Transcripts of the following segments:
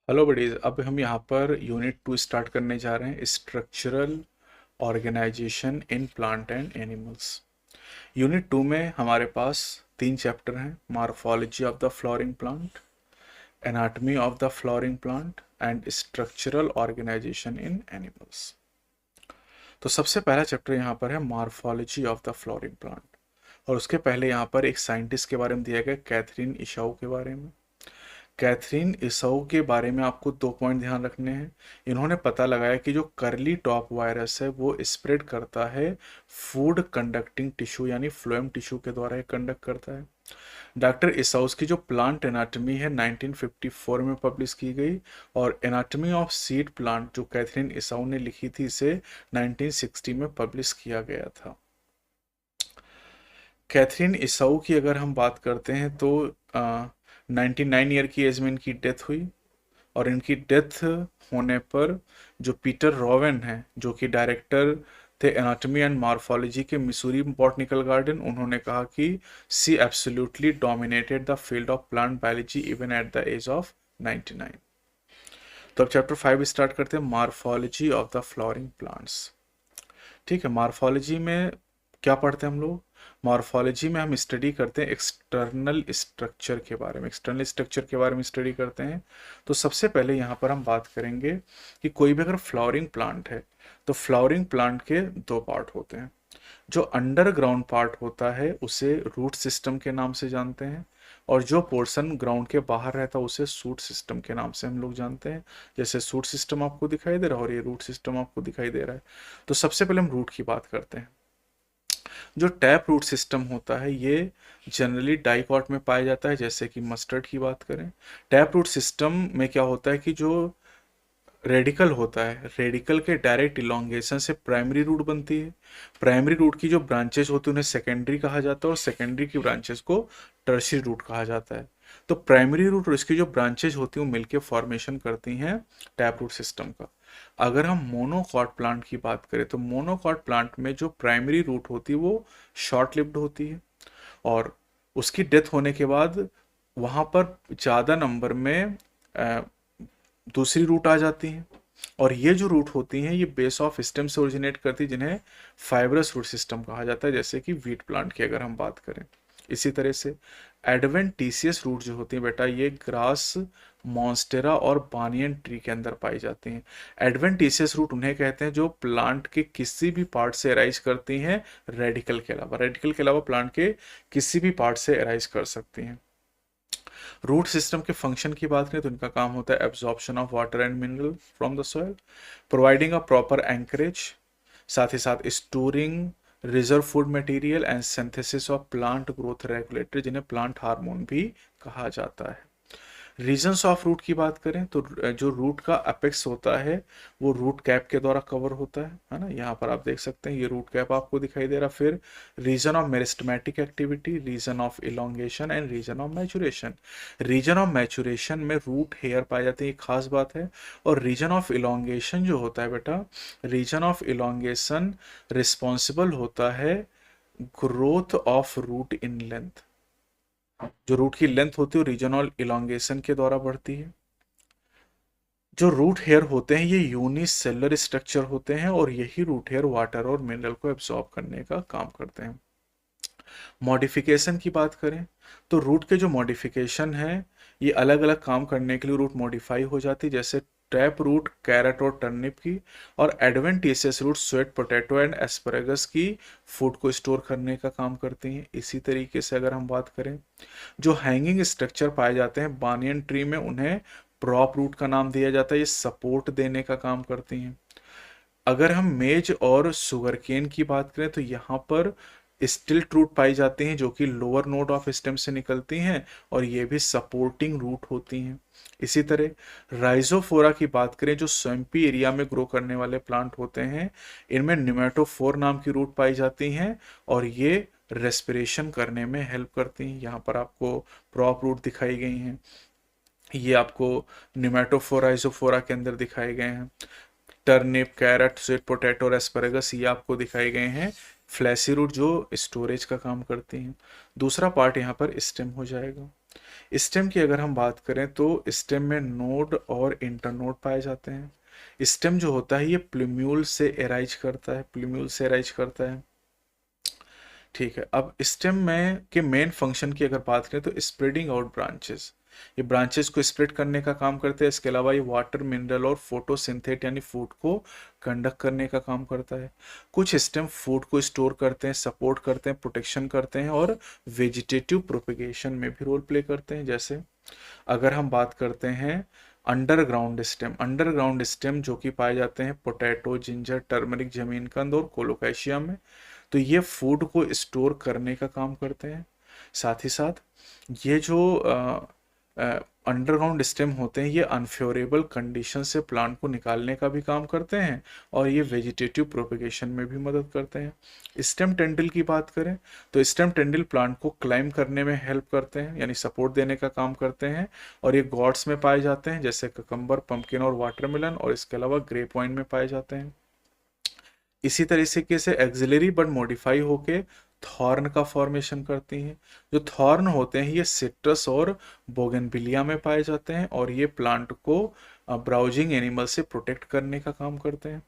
Hello buddies. अब हम यहाँ पर यूनिट 2 स्टार्ट करने जा रहे हैं, structural organisation in plant and animals. Unit 2 में हमारे पास 3 चैप्टर हैं: morphology of the flowering plant, anatomy of the flowering plant and structural organisation in animals. तो सबसे पहला चैप्टर यहाँ पर है morphology of the flowering plant, और उसके पहले यहाँ पर एक साइंटिस्ट के बारे में दिया गया, कैथरीन इशाउ के बारे में। कैथरीन इसौ के बारे में आपको 2 पॉइंट ध्यान रखने हैं। इन्होंने पता लगाया कि जो करली टॉप वायरस है वो स्प्रेड करता है फूड कंडक्टिंग टिश्यू यानी फ्लोएम टिश्यू के द्वारा ये कंडक्ट करता है। डॉक्टर इसाउस की जो प्लांट एनाटॉमी है 1954 में पब्लिश की गई, और एनाटॉमी ऑफ सीड प्लांट जो कैथरीन इसाउ ने लिखी थी इसे 1960 में पब्लिश किया गया था। कैथरीन इसाउ की अगर हम बात करते हैं तो 99 ईयर की एज में इनकी डेथ हुई, और इनकी डेथ होने पर जो पीटर रोवेन है जो कि डायरेक्टर थे एनाटॉमी एंड मॉर्फोलॉजी के मिसूरी बॉटनिकल गार्डन, उन्होंने कहा कि she absolutely dominated the field of plant biology even at the age of 99। तो अब चैप्टर 5 स्टार्ट करते हैं, morphology of the flowering plants. ठीक है, मॉर्फोलॉजी में क्या पढ़ते हैं हम लोग? मॉर्फोलॉजी में हम स्टडी करते हैं एक्सटर्नल स्ट्रक्चर के बारे में, एक्सटर्नल स्ट्रक्चर के बारे में स्टडी करते हैं। तो सबसे पहले यहाँ पर हम बात करेंगे कि कोई भी अगर फ्लावरिंग प्लांट है तो फ्लावरिंग प्लांट के 2 पार्ट होते हैं। जो अंडरग्राउंड पार्ट होता है उसे रूट सिस्टम के नाम से जानते हैं, और जो पोर्शन ग्राउंड के बाहर रहता है उसे सूट सिस्टम के नाम से हम लोग जानते हैं। जैसे सूट सिस्टम आपको दिखाई दे रहा है और ये रूट सिस्टम आपको दिखाई दे रहा है। तो सबसे पहले हम रूट की बात करते हैं। जो टैप रूट सिस्टम होता है ये जनरली डाइकॉट में पाया जाता है। जैसे कि मस्टर्ड की बात करें, टैप रूट सिस्टम में क्या होता है कि जो रेडिकल होता है, रेडिकल के डायरेक्ट इलोंगेशन से प्राइमरी रूट बनती है। प्राइमरी रूट की जो ब्रांचेज होती है उन्हें सेकेंडरी कहा जाता है, और सेकेंडरी की ब्रांचेस को टर्शियरी रूट कहा जाता है। तो प्राइमरी रूट और इसकी जो ब्रांचेज होती हैं वो मिलकर फॉर्मेशन करती हैं टैप रूट सिस्टम का। अगर हम मोनोकॉट प्लांट की बात करें तो मोनोकॉट प्लांट में जो प्राइमरी रूट होती है वो शॉर्ट लिव्ड होती है, और उसकी डेथ होने के बाद वहाँ पर ज़्यादा नंबर में दूसरी रूट आ जाती हैं, और ये जो रूट होती हैं ये बेस ऑफ स्टेम से ओरिजिनेट करती है, जिन्हें फाइब्रस रूट सिस्टम कहा जाता है। जैसे कि वीट प्लांट की अगर हम बात करें, इसी तरह से एडवेंटिशियस रूट जो होती है बेटा ये ग्रास, मॉन्स्टेरा और बानियन ट्री के अंदर पाई जाती हैं। एडवेंटिशियस रूट उन्हें कहते हैं जो प्लांट के किसी भी पार्ट से अराइज करती हैं, रेडिकल के अलावा। रेडिकल के अलावा प्लांट के किसी भी पार्ट से अराइज कर सकती हैं। रूट सिस्टम के फंक्शन की बात करें तो इनका काम होता है absorption of water and mineral from the soil, providing a proper anchorage, साथ ही साथ storing reserve food material and synthesis of plant growth regulator, जिन्हें प्लांट हार्मोन भी कहा जाता है। रीजन्स ऑफ रूट की बात करें तो जो रूट का अपेक्स होता है वो रूट कैप के द्वारा कवर होता है ना। यहाँ पर आप देख सकते हैं ये रूट कैप आपको दिखाई दे रहा। फिर region of meristematic activity, region of elongation and region of maturation. Region of maturation में रूट हेयर पाए जाते हैं, ये खास बात है। और रीजन ऑफ इलोंगेशन जो होता है बेटा, रीजन ऑफ इलोंगेशन रिस्पॉन्सिबल होता है growth of root in length. जो रूट की लेंथ होती है वो रीजनल इलोंगेशन के द्वारा बढ़ती है। जो रूट हेयर होते हैं ये यूनिसेलुलर स्ट्रक्चर होते हैं, और यही रूट हेयर वाटर और मिनरल को एब्सॉर्ब करने का काम करते हैं। मॉडिफिकेशन की बात करें तो रूट के जो मॉडिफिकेशन है ये अलग अलग काम करने के लिए रूट मॉडिफाई हो जाती है। जैसे टैप रूट कैरेट और टर्निप की, और adventitious root sweet potato and asparagus की फूड को स्टोर करने का काम करती हैं। इसी तरीके से अगर हम बात करें, जो हैंगिंग स्ट्रक्चर पाए जाते हैं बानियन ट्री में उन्हें प्रॉप रूट का नाम दिया जाता है, ये सपोर्ट देने का काम करती हैं। अगर हम मेज और सुगरकेन की बात करें तो यहाँ पर स्टिल्ट रूट पाई जाती हैं जो कि लोअर नोड ऑफ स्टेम से निकलती हैं, और ये भी सपोर्टिंग रूट होती हैं। इसी तरह राइजोफोरा की बात करें जो स्वैम्पी एरिया में ग्रो करने वाले प्लांट होते हैं, इनमें निमेटोफोर नाम की रूट पाई जाती हैं, और ये रेस्पिरेशन करने में हेल्प करती हैं। यहाँ पर आपको प्रॉप रूट दिखाई गई हैं, ये आपको निमेटोफोरा राइजोफोरा के अंदर दिखाए गए हैं। टर्निप, कैरेट, स्वीट पोटैटो और एस्परेगस ये आपको दिखाए गए हैं फ्लैसी रूट जो स्टोरेज का काम करती हैं। दूसरा पार्ट यहाँ पर स्टेम हो जाएगा। स्टेम की अगर हम बात करें तो स्टेम में नोड और इंटरनोड पाए जाते हैं। स्टेम जो होता है ये प्लूम्यूल से एराइज करता है, प्लूम्यूल से एराइज करता है। ठीक है, अब स्टेम में के मेन फंक्शन की अगर बात करें तो स्प्रेडिंग आउट ब्रांचेस, ये ब्रांचेस को स्प्रेड करने का काम करते हैं। इसके अलावा ये वाटर, मिनरल और फोटोसिंथेट यानी फूड को कंडक्ट करने का काम करता है। कुछ स्टेम फूड को स्टोर करते हैं, सपोर्ट करते हैं, प्रोटेक्शन करते हैं और वेजिटेटिव प्रोपिगेशन में भी रोल प्ले करते हैं। जैसे अगर हम बात करते हैं अंडरग्राउंड स्टेम, अंडरग्राउंड स्टेम जो कि पाए जाते हैं पोटैटो, जिंजर, टर्मरिक, जमीन कंद और कोलोकेशिया में, तो ये फूड को स्टोर करने का काम करते हैं। साथ ही साथ ये जो अंडरग्राउंड स्टेम होते हैं ये अनफेवरेबल कंडीशन से प्लांट को निकालने का भी काम करते हैं और ये वेजिटेटिव प्रोपेगेशन में भी मदद करते हैं। स्टेम टेंडिल की बात करें तो स्टेम टेंडिल प्लांट को क्लाइम करने में हेल्प करते हैं, यानी सपोर्ट देने का काम करते हैं और ये गॉड्स में पाए जाते हैं जैसे ककम्बर, पंपकिन और वाटरमेलन, और इसके अलावा ग्रेप वाइन में पाए जाते हैं। इसी तरीके से एक्सिलरी बड मॉडिफाई होके थॉर्न का फॉर्मेशन करती हैं। जो थॉर्न होते हैं ये सिट्रस और बोगनविलिया में पाए जाते हैं और ये प्लांट को ब्राउजिंग एनिमल से प्रोटेक्ट करने का काम करते हैं।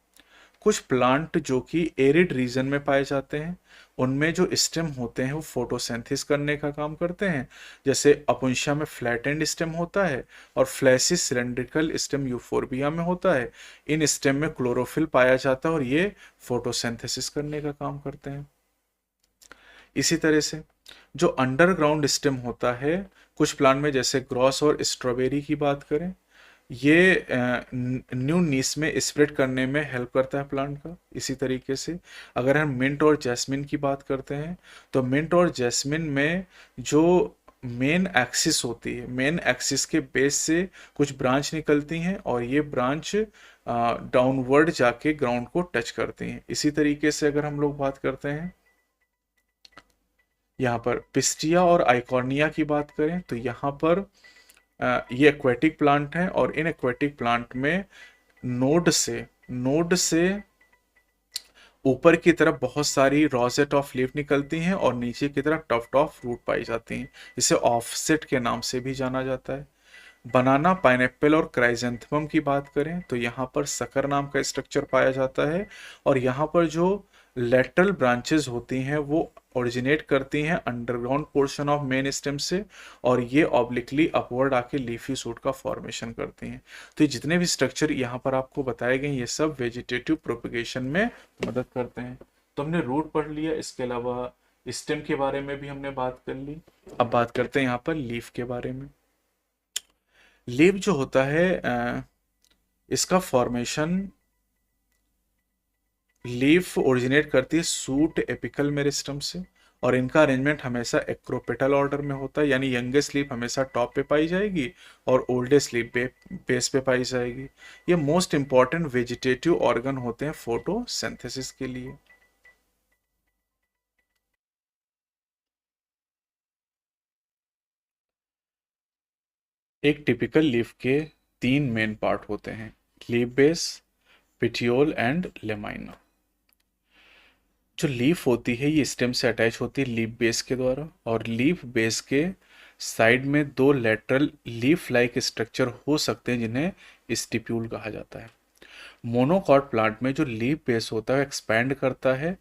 कुछ प्लांट जो कि एरिड रीजन में पाए जाते हैं उनमें जो स्टेम होते हैं वो फोटोसिंथेसिस करने का काम करते हैं। जैसे अपुंशा में फ्लैट एंड स्टेम होता है और फ्लैसी सिलेंड्रिकल स्टेम यूफोर्बिया में होता है। इन स्टेम में क्लोरोफिल पाया जाता है और ये फोटोसिंथेसिस करने का काम करते हैं। इसी तरह से जो अंडरग्राउंड स्टेम होता है कुछ प्लांट में, जैसे ग्रॉस और स्ट्रॉबेरी की बात करें, ये न्यू नीस में स्प्रेड करने में हेल्प करता है प्लांट का। इसी तरीके से अगर हम मिंट और जैस्मिन की बात करते हैं तो मिंट और जैस्मिन में जो मेन एक्सिस होती है, मेन एक्सिस के बेस से कुछ ब्रांच निकलती हैं और ये ब्रांच डाउनवर्ड जाके ग्राउंड को टच करती हैं। इसी तरीके से अगर हम लोग बात करते हैं यहाँ पर पिस्टिया और आइकॉर्निया की बात करें तो यहाँ पर ये एक्वेटिक प्लांट हैं और इन एक्वेटिक प्लांट में नोड से ऊपर की तरफ बहुत सारी रोजेट ऑफ लीफ निकलती हैं और नीचे की तरफ टफ्ट ऑफ रूट पाई जाती हैं। इसे ऑफसेट के नाम से भी जाना जाता है। बनाना, पाइनएप्पल और क्राइजेंथेमम की बात करें तो यहाँ पर सकर नाम का स्ट्रक्चर पाया जाता है और यहाँ पर जो लेटरल ब्रांचेस होती हैं वो ओरिजिनेट करती हैं underground portion of main stem से और ये ऑब्लिकली अपवर्ड आके लीफी सूट का फॉर्मेशन करती हैं। तो ये जितने भी स्ट्रक्चर यहाँ पर आपको बताए गए ये सब वेजिटेटिव प्रोपगेशन में मदद करते हैं। तो हमने रूट पढ़ लिया, इसके अलावा स्टेम के बारे में भी हमने बात कर ली। अब बात करते हैं यहाँ पर लीफ के बारे में। लीफ जो होता है इसका फॉर्मेशन, लीफ ओरिजिनेट करती है सूट एपिकल मेरिस्टम से और इनका अरेंजमेंट हमेशा एक्रोपेटल ऑर्डर में होता है, यानी यंगेस्ट लीफ हमेशा टॉप पे पाई जाएगी और ओल्डेस्ट लीफ बेस पे पाई जाएगी। ये मोस्ट इंपॉर्टेंट वेजिटेटिव ऑर्गन होते हैं फोटोसिंथेसिस के लिए। एक टिपिकल लीफ के 3 मेन पार्ट होते हैं, leaf base, petiole and lamina. जो लीफ होती है ये स्टेम से अटैच होती है लीफ बेस के द्वारा और लीफ बेस के साइड में 2 लेटरल लीफ लाइक स्ट्रक्चर हो सकते हैं जिन्हें स्टिप्यूल कहा जाता है। मोनोकॉट प्लांट में जो लीफ बेस होता है एक्सपैंड करता है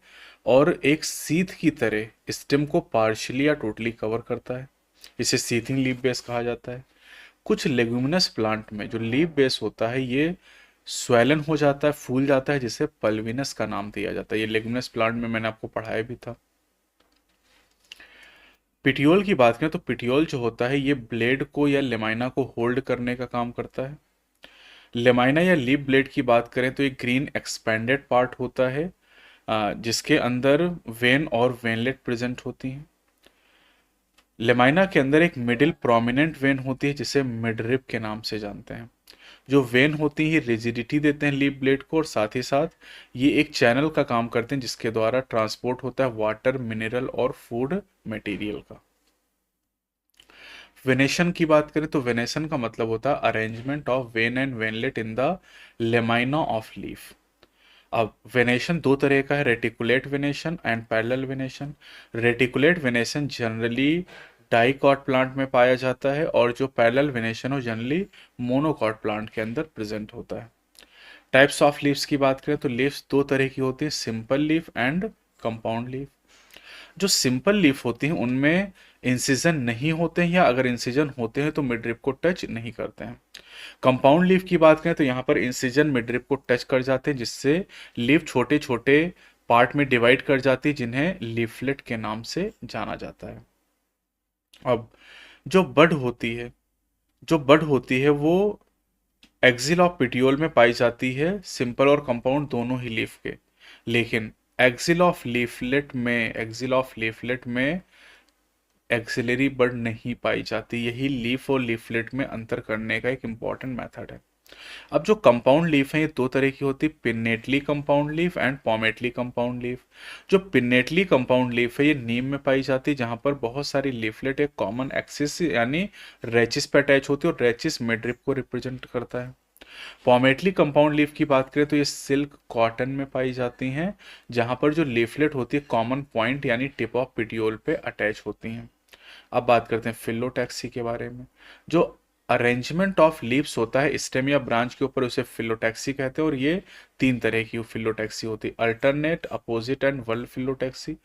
और एक सीथ की तरह स्टेम को पार्शियली या टोटली कवर करता है, इसे सीथिंग लीफ बेस कहा जाता है। कुछ लेग्यूमिनस प्लांट में जो लीफ बेस होता है ये स्वेलन हो जाता है, फूल जाता है, जिसे पल्विनस का नाम दिया जाता है। ये लेग्यूमिनस प्लांट में मैंने आपको पढ़ाया भी था। पिटियोल की बात करें तो पिटियोल जो होता है ये ब्लेड को या लेमाइना को होल्ड करने का काम करता है। लेमाइना या लीफ ब्लेड की बात करें तो एक ग्रीन एक्सपेंडेड पार्ट होता है जिसके अंदर वेन और वेनलेट प्रेजेंट होती हैं। लेमाइना के अंदर एक मिडिल प्रोमिनेंट वेन होती है जिसे मिडरिप के नाम से जानते हैं। जो वेन होती है रिजिडिटी देते हैं लीफ ब्लेड को और साथ ही साथ ये एक चैनल का काम करते हैं जिसके द्वारा ट्रांसपोर्ट होता है वाटर, मिनरल और फूड मटेरियल का। वेनेशन की बात करें तो वेनेशन का मतलब होता है arrangement of vein and veinlet in the lamina of leaf. अब वेनेशन 2 तरह का है, reticulate venation and parallel venation. Reticulate venation generally dicot plant में पाया जाता है, और जो पैरेलल वेनेशन हो जनरली मोनोकॉट प्लांट के अंदर प्रेजेंट होता है। टाइप्स ऑफ लीव्स की बात करें तो लीव्स दो तरह की होती हैं, simple leaf and compound leaf. जो सिंपल लीफ होती हैं उनमें इंसिजन नहीं होते हैं, या अगर इंसिजन होते हैं तो मिडरिप को टच नहीं करते हैं। कंपाउंड लीफ की बात करें तो यहाँ पर इंसिजन मिडरिप को टच कर जाते हैं, जिससे लीफ छोटे छोटे पार्ट में डिवाइड कर जाती है, जिन्हें लीफलेट के नाम से जाना जाता है। अब जो बड होती है, वो एक्सिल ऑफ पिटियोल में पाई जाती है, सिंपल और कंपाउंड दोनों ही लीफ के। लेकिन एक्सिल ऑफ लीफलेट में एक्सिलरी बड नहीं पाई जाती। यही लीफ और लीफलेट में अंतर करने का एक इंपॉर्टेंट मेथड है। अब जो कंपाउंड लीफ है ये दो तरह की होती है, pinnately compound leaf and palmately compound leaf. जो पिन्नेटली कंपाउंड लीफ है ये नीम में पाई जाती है, जहां पर बहुत सारी लीफलेट एक कॉमन एक्सिस यानी रेचिस पे अटैच होती है, और रेचिस मिडरिप को रिप्रेजेंट करता है। पॉमेटली कंपाउंड लीफ की बात करें तो ये सिल्क कॉटन में पाई जाती हैं, जहां पर जो लीफलेट होती है कॉमन पॉइंट यानी टिप ऑफ पिटियोल पे अटैच होती हैं। अब बात करते हैं फिलोटैक्सी के बारे में। जो अरेंजमेंट ऑफ लीव्स होता है स्टेम या ब्रांच के ऊपर, उसे फिलोटैक्सी कहते हैं, और ये तीन तरह की फिलोटैक्सी होती है, alternate, opposite and whorled phyllotaxy.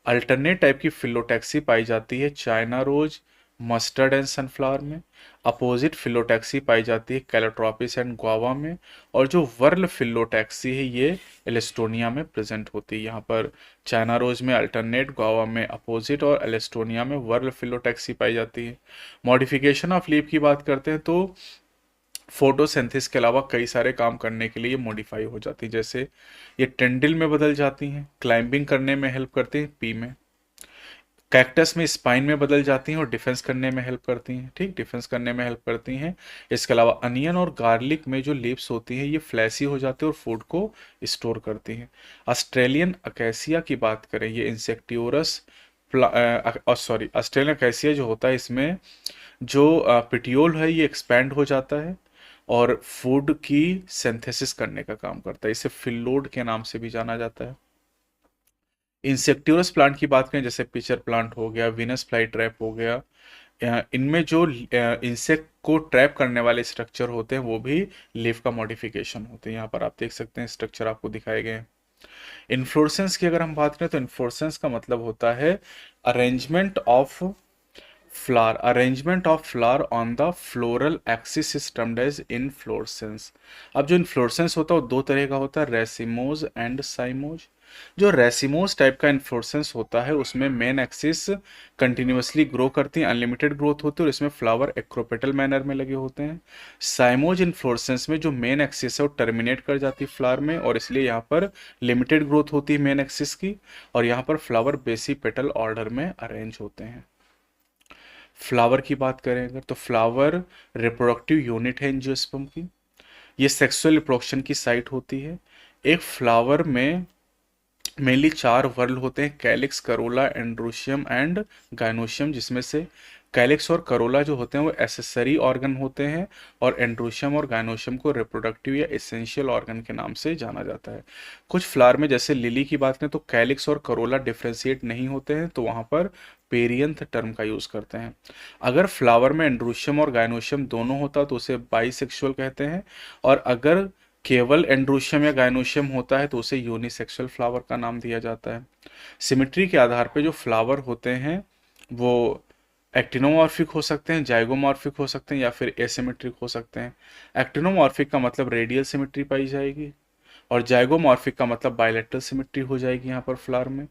Alternate type की फिलोटैक्सी पाई जाती है China rose, mustard and sunflower में। अपोजिट फिलोटैक्सी पाई जाती है कैलोट्रोपिस एंड गुआवा में। और जो वर्ल फिलोटैक्सी है ये एलिस्टोनिया में प्रेजेंट होती है। यहाँ पर चाइना रोज में अल्टरनेट, गुआवा में अपोजिट, और एलिस्टोनिया में वर्ल फिलोटैक्सी पाई जाती है। मॉडिफिकेशन ऑफ लीफ की बात करते हैं तो फोटोसिंथेसिस के अलावा कई सारे काम करने के लिए मॉडिफाई हो जाती है, जैसे ये टेंडिल में बदल जाती हैं, क्लाइंबिंग करने में हेल्प करती हैं पी में, कैक्टस में स्पाइन में बदल जाती हैं और डिफेंस करने में हेल्प करती हैं। ठीक, डिफेंस करने में हेल्प करती हैं। इसके अलावा अनियन और गार्लिक में जो लीव्स होती हैं ये फ्लैसी हो जाती है और फूड को स्टोर करती हैं। ऑस्ट्रेलियन अकेसिया की बात करें, ये इंसेक्टियोरस सॉरी ऑस्ट्रेलियन अकेसिया जो होता है इसमें जो पिटियोल है ये एक्सपैंड हो जाता है और फूड की सिंथेसिस करने का काम करता है। इसे फिलोड के नाम से भी जाना जाता है। इंसेक्टिवरस प्लांट की बात करें, जैसे पिचर प्लांट हो गया, विनस फ्लाई ट्रैप हो गया, इनमें जो इंसेक्ट को ट्रैप करने वाले स्ट्रक्चर होते हैं वो भी लीफ का मॉडिफिकेशन होते हैं। यहाँ पर आप देख सकते हैं स्ट्रक्चर आपको दिखाए गए हैं। इन्फ्लोरेसेंस की अगर हम बात करें तो इन्फ्लोरेसेंस का मतलब होता है arrangement of flower on the floral axis is termed as inflorescence. अब जो इन्फ्लोरेसेंस होता है वो दो तरह का होता है, रेसिमोज एंड साइमोज। जो रेसिमोस टाइप का इन्फ्लोरेसेंस होता है उसमें मेन एक्सिस कंटिन्यूअसली ग्रो करती है, अनलिमिटेड ग्रोथ होती है और इसमें फ्लावर एक्रोपेटल मैनर में लगे होते हैं। साइमोज इन्फ्लोरेसेंस में जो मेन एक्सिस है वो टर्मिनेट कर जाती है फ्लावर में, और इसलिए यहाँ पर लिमिटेड ग्रोथ होती है मेन एक्सिस की, और यहाँ पर फ्लावर बेसी पेटल ऑर्डर में अरेंज होते हैं। फ्लावर की बात करें अगर तो फ्लावर रिप्रोडक्टिव यूनिट है एंजियोस्पर्म की। ये सेक्सुअल रिप्रोडक्शन की साइट होती है। एक फ्लावर में मेनली चार वर्ल होते हैं, calyx, Corolla, androecium and gynoecium, जिसमें से कैलिक्स और करोला जो होते हैं वो एसेसरी ऑर्गन होते हैं, और एंड्रोशियम और गाइनोशियम को रिप्रोडक्टिव या एसेंशियल ऑर्गन के नाम से जाना जाता है। कुछ फ्लावर में जैसे लिली की बात करें तो कैलिक्स और करोला डिफ्रेंशिएट नहीं होते हैं, तो वहाँ पर पेरियंथ टर्म का यूज करते हैं। अगर फ्लावर में एंड्रोशियम और गाइनोशियम दोनों होता तो उसे बाइसेक्सुअल कहते हैं, और अगर केवल एंड्रोशियम या गाइनोशियम होता है तो उसे यूनिसेक्सुअल फ्लावर का नाम दिया जाता है। सिमेट्री के आधार पे जो फ्लावर होते हैं वो एक्टिनोमॉर्फिक हो सकते हैं, जाइगोमॉर्फिक हो सकते हैं, या फिर एसिमेट्रिक हो सकते हैं। एक्टिनोमॉर्फिक का मतलब रेडियल सिमेट्री पाई जाएगी, और जाइगोमॉर्फिक का मतलब बायलैटरल सिमेट्री हो जाएगी यहाँ पर फ्लावर में।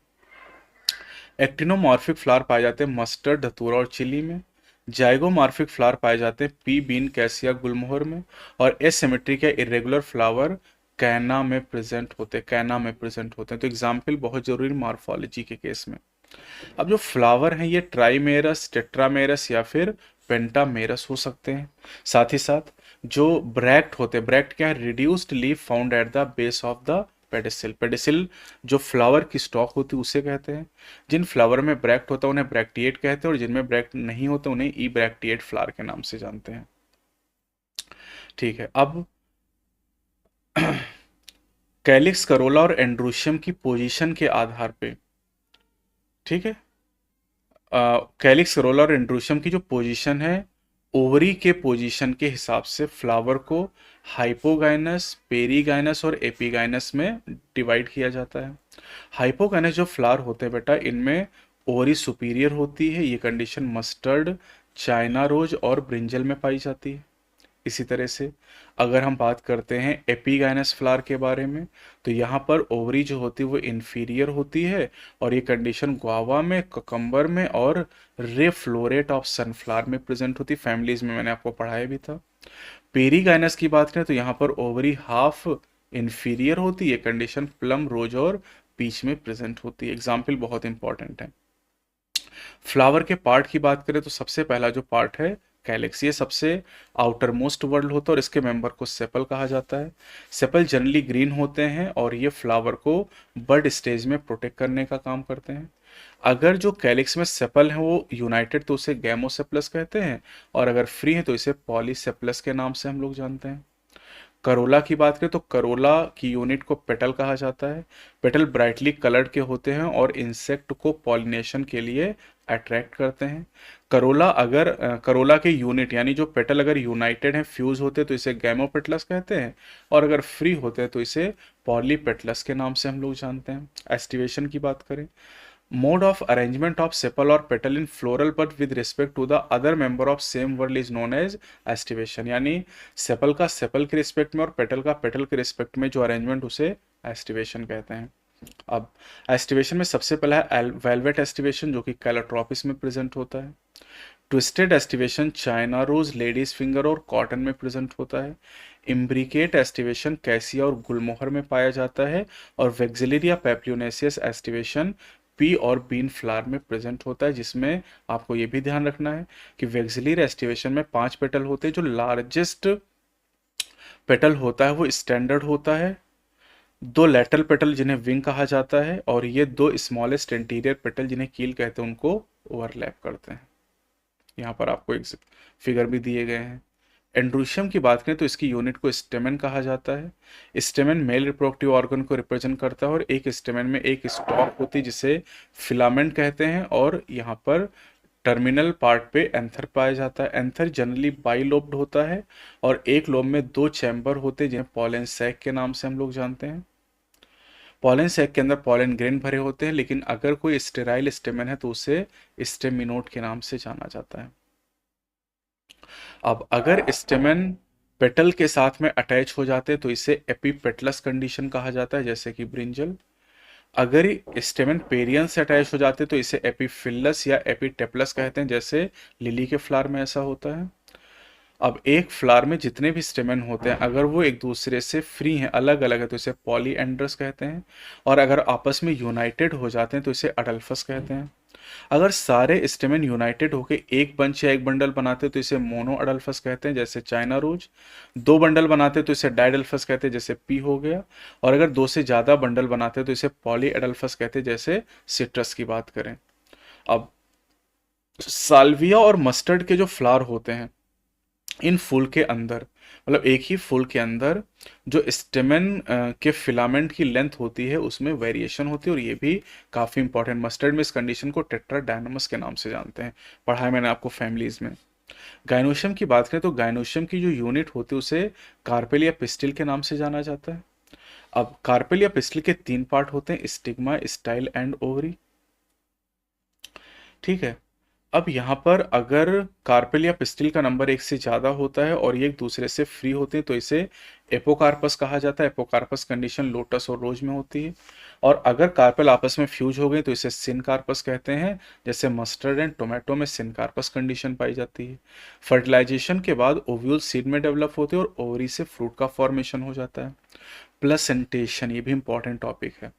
एक्टिनोमॉर्फिक फ्लावर पाए जाते हैं मस्टर्ड, धतूरा और चिली में। जाइगोमॉर्फिक फ्लावर पाए जाते हैं पी, बीन, कैसिया, गुलमोहर में। और एसिमेट्रिक या इरेगुलर फ्लावर कैना में प्रेजेंट होते हैं। तो एग्जाम्पल बहुत जरूरी मॉर्फोलॉजी के केस में। अब जो फ्लावर हैं ये ट्राइमेरस, टेट्रामेरस या फिर पेंटामेरस हो सकते हैं। साथ ही साथ जो ब्रैक्ट होते हैं, ब्रैक्ट क्या है, reduced leaf found at the base of the pedicel. Pedicel जो फ्लावर की स्टॉक होती है उसे कहते हैं। जिन फ्लावर में ब्रैक्ट होता है उन्हें ब्रैक्टिएट कहते हैं, और जिनमें ब्रैक्ट नहीं होता उन्हें ई ब्रैक्टिएट फ्लावर के नाम से जानते हैं। ठीक है, अब कैलिक्स, करोला और एंड्रोशियम की पोजीशन के आधार पे, ठीक है, कैलिक्स करोला और एंड्रोशियम की जो पोजीशन है, ओवरी के पोजीशन के हिसाब से फ्लावर को हाइपोगाइनस, पेरीगाइनस और एपीगाइनस में डिवाइड किया जाता है। हाइपोगाइनस जो फ्लावर होते हैं बेटा, इनमें ओवरी सुपीरियर होती है। ये कंडीशन मस्टर्ड, चाइना रोज और ब्रिंजल में पाई जाती है। इसी तरह से अगर हम बात करते हैं एपीगाइनस फ्लावर के बारे में, तो यहाँ पर ओवरी जो होती है वो इन्फीरियर होती है, और ये कंडीशन गुआवा में, ककम्बर में और रे फ्लोरेट ऑफ सनफ्लावर में प्रेजेंट होती है। फैमिलीज में मैंने आपको पढ़ाया भी था। पेरीगाइनस की बात करें तो यहाँ पर ओवरी हाफ इन्फीरियर होती है, कंडीशन प्लम, रोज और पीच में प्रेजेंट होती है। एग्जाम्पल बहुत इंपॉर्टेंट है। फ्लावर के पार्ट की बात करें तो सबसे पहला जो पार्ट है कैलिक्स, ये सबसे आउटर मोस्ट वर्ल्ड होता है और इसके मेंबर को सेपल कहा जाता है। सेपल जनरली ग्रीन होते हैं और ये फ्लावर को बर्ड स्टेज में प्रोटेक्ट करने का काम करते हैं। अगर जो कैलिक्स में सेपल है वो यूनाइटेड तो उसे गैमोसेप्लस कहते हैं, और अगर फ्री है तो इसे पॉलीसेप्लस के नाम से हम लोग जानते हैं। करोला की बात करें तो करोला की यूनिट को पेटल कहा जाता है। पेटल ब्राइटली कलर्ड के होते हैं और इंसेक्ट को पॉलिनेशन के लिए अट्रैक्ट करते हैं। करोला के यूनिट यानी जो पेटल अगर यूनाइटेड हैं, फ्यूज होते हैं, तो इसे गैमोपेटलस कहते हैं, और अगर फ्री होते हैं तो इसे पॉलीपेटलस के नाम से हम लोग जानते हैं। एस्टिवेशन की बात करें, mode of arrangement of sepal और petal in floral but with respect to the other member of same whorl is known as aestivation. यानी सेपल का सेपल के रिस्पेक्ट में और पेटल का पेटल के रिस्पेक्ट में जो अरेंजमेंट, उसे एस्टिवेशन कहते हैं। अब एस्टिवेशन में सबसे पहला है वेलवेट एस्टिवेशन, जो कि कैलोट्रोपिस में प्रेजेंट होता है। Twisted aestivation China rose, ladies finger और कॉटन में प्रेजेंट होता है। इम्ब्रिकेट एस्टिवेशन कैसिया और गुलमोहर में पाया जाता है। और वेक्सिलेरिया पैप्लियोनेसियस एस्टिवेशन पी और बीन फ्लावर में प्रेजेंट होता है, जिसमें आपको ये भी ध्यान रखना है कि वेक्सिलरी एस्टिवेशन में 5 पेटल होते हैं। जो लार्जेस्ट पेटल होता है वो स्टैंडर्ड होता है, 2 लैटरल पेटल जिन्हें विंग कहा जाता है, और ये 2 स्मॉलेस्ट इंटीरियर पेटल जिन्हें कील कहते हैं उनको ओवरलैप करते हैं। यहाँ पर आपको एक फिगर भी दिए गए हैं। एंड्रोशियम की बात करें तो इसकी यूनिट को स्टेमेन कहा जाता है। स्टेमेन मेल रिप्रोडक्टिव ऑर्गन को रिप्रेजेंट करता है, और एक स्टेमेन में एक स्टॉक होती है जिसे फिलामेंट कहते हैं, और यहाँ पर टर्मिनल पार्ट पे एंथर पाया जाता है। एंथर जनरली बाई लोब्ड होता है, और एक लोब में 2 चैम्बर होते हैं जिन्हें पॉलन सैक के नाम से हम लोग जानते हैं। पॉलन सैक के अंदर पॉलन ग्रेन भरे होते हैं, लेकिन अगर कोई स्टेराइल स्टेमेन है तो उसे स्टेमिनोड के नाम से जाना जाता है। अब अगर स्टेमेन पेटल के साथ में अटैच हो जाते हैं तो इसे एपीपेटलस कंडीशन कहा जाता है, जैसे कि ब्रिंजल। अगर स्टेमेन पेरियन से अटैच हो जाते हैं तो इसे एपीफिलस या एपीटेपलस कहते हैं, जैसे लिली के फ्लावर में ऐसा होता है। अब एक फ्लावर में जितने भी स्टेमेन होते हैं, अगर वो एक दूसरे से फ्री हैं, अलग अलग है, तो इसे पॉलीएंड्रस कहते हैं, और अगर आपस में यूनाइटेड हो जाते हैं तो इसे अडल्फस कहते हैं। अगर सारे स्टेमेन यूनाइटेड होकर एक बंच या एक बंडल बनाते हैं तो इसे मोनो अडल्फस कहते हैं, जैसे चाइना रोज। 2 बंडल बनाते हैं तो इसे डाइडल्फस कहते हैं, जैसे पी हो गया। और अगर 2 से ज़्यादा बंडल बनाते हैं तो इसे पॉली अडल्फस कहते हैं, जैसे सिट्रस की बात करें। अब साल्विया और मस्टर्ड के जो फ्लावर होते हैं, इन फूल के अंदर, मतलब एक ही फूल के अंदर जो स्टेमेन के फिलामेंट की लेंथ होती है उसमें वेरिएशन होती है, और ये भी काफ़ी इंपॉर्टेंट। मस्टर्ड में इस कंडीशन को टेट्राडायनामस के नाम से जानते हैं, पढ़ा है मैंने आपको फैमिलीज में। गाइनोशियम की बात करें तो गाइनोशियम की जो यूनिट होती है उसे कार्पेल या पिस्टिल के नाम से जाना जाता है। अब कार्पेल या पिस्टिल के 3 पार्ट होते हैं, स्टिग्मा, स्टाइल एंड ओवरी। ठीक है। अब यहाँ पर अगर कार्पेल या पिस्टिल का नंबर 1 से ज़्यादा होता है और ये एक दूसरे से फ्री होते हैं तो इसे एपोकार्पस कहा जाता है। एपोकार्पस कंडीशन लोटस और रोज में होती है। और अगर कार्पेल आपस में फ्यूज हो गए तो इसे सिनकार्पस कहते हैं, जैसे मस्टर्ड एंड टोमेटो में सिनकार्पस कंडीशन पाई जाती है। फर्टिलाइजेशन के बाद ओव्यूल सीड में डेवलप होते हैं और ओवरी से फ्रूट का फॉर्मेशन हो जाता है। प्लेसेंटेशन, ये भी इंपॉर्टेंट टॉपिक है।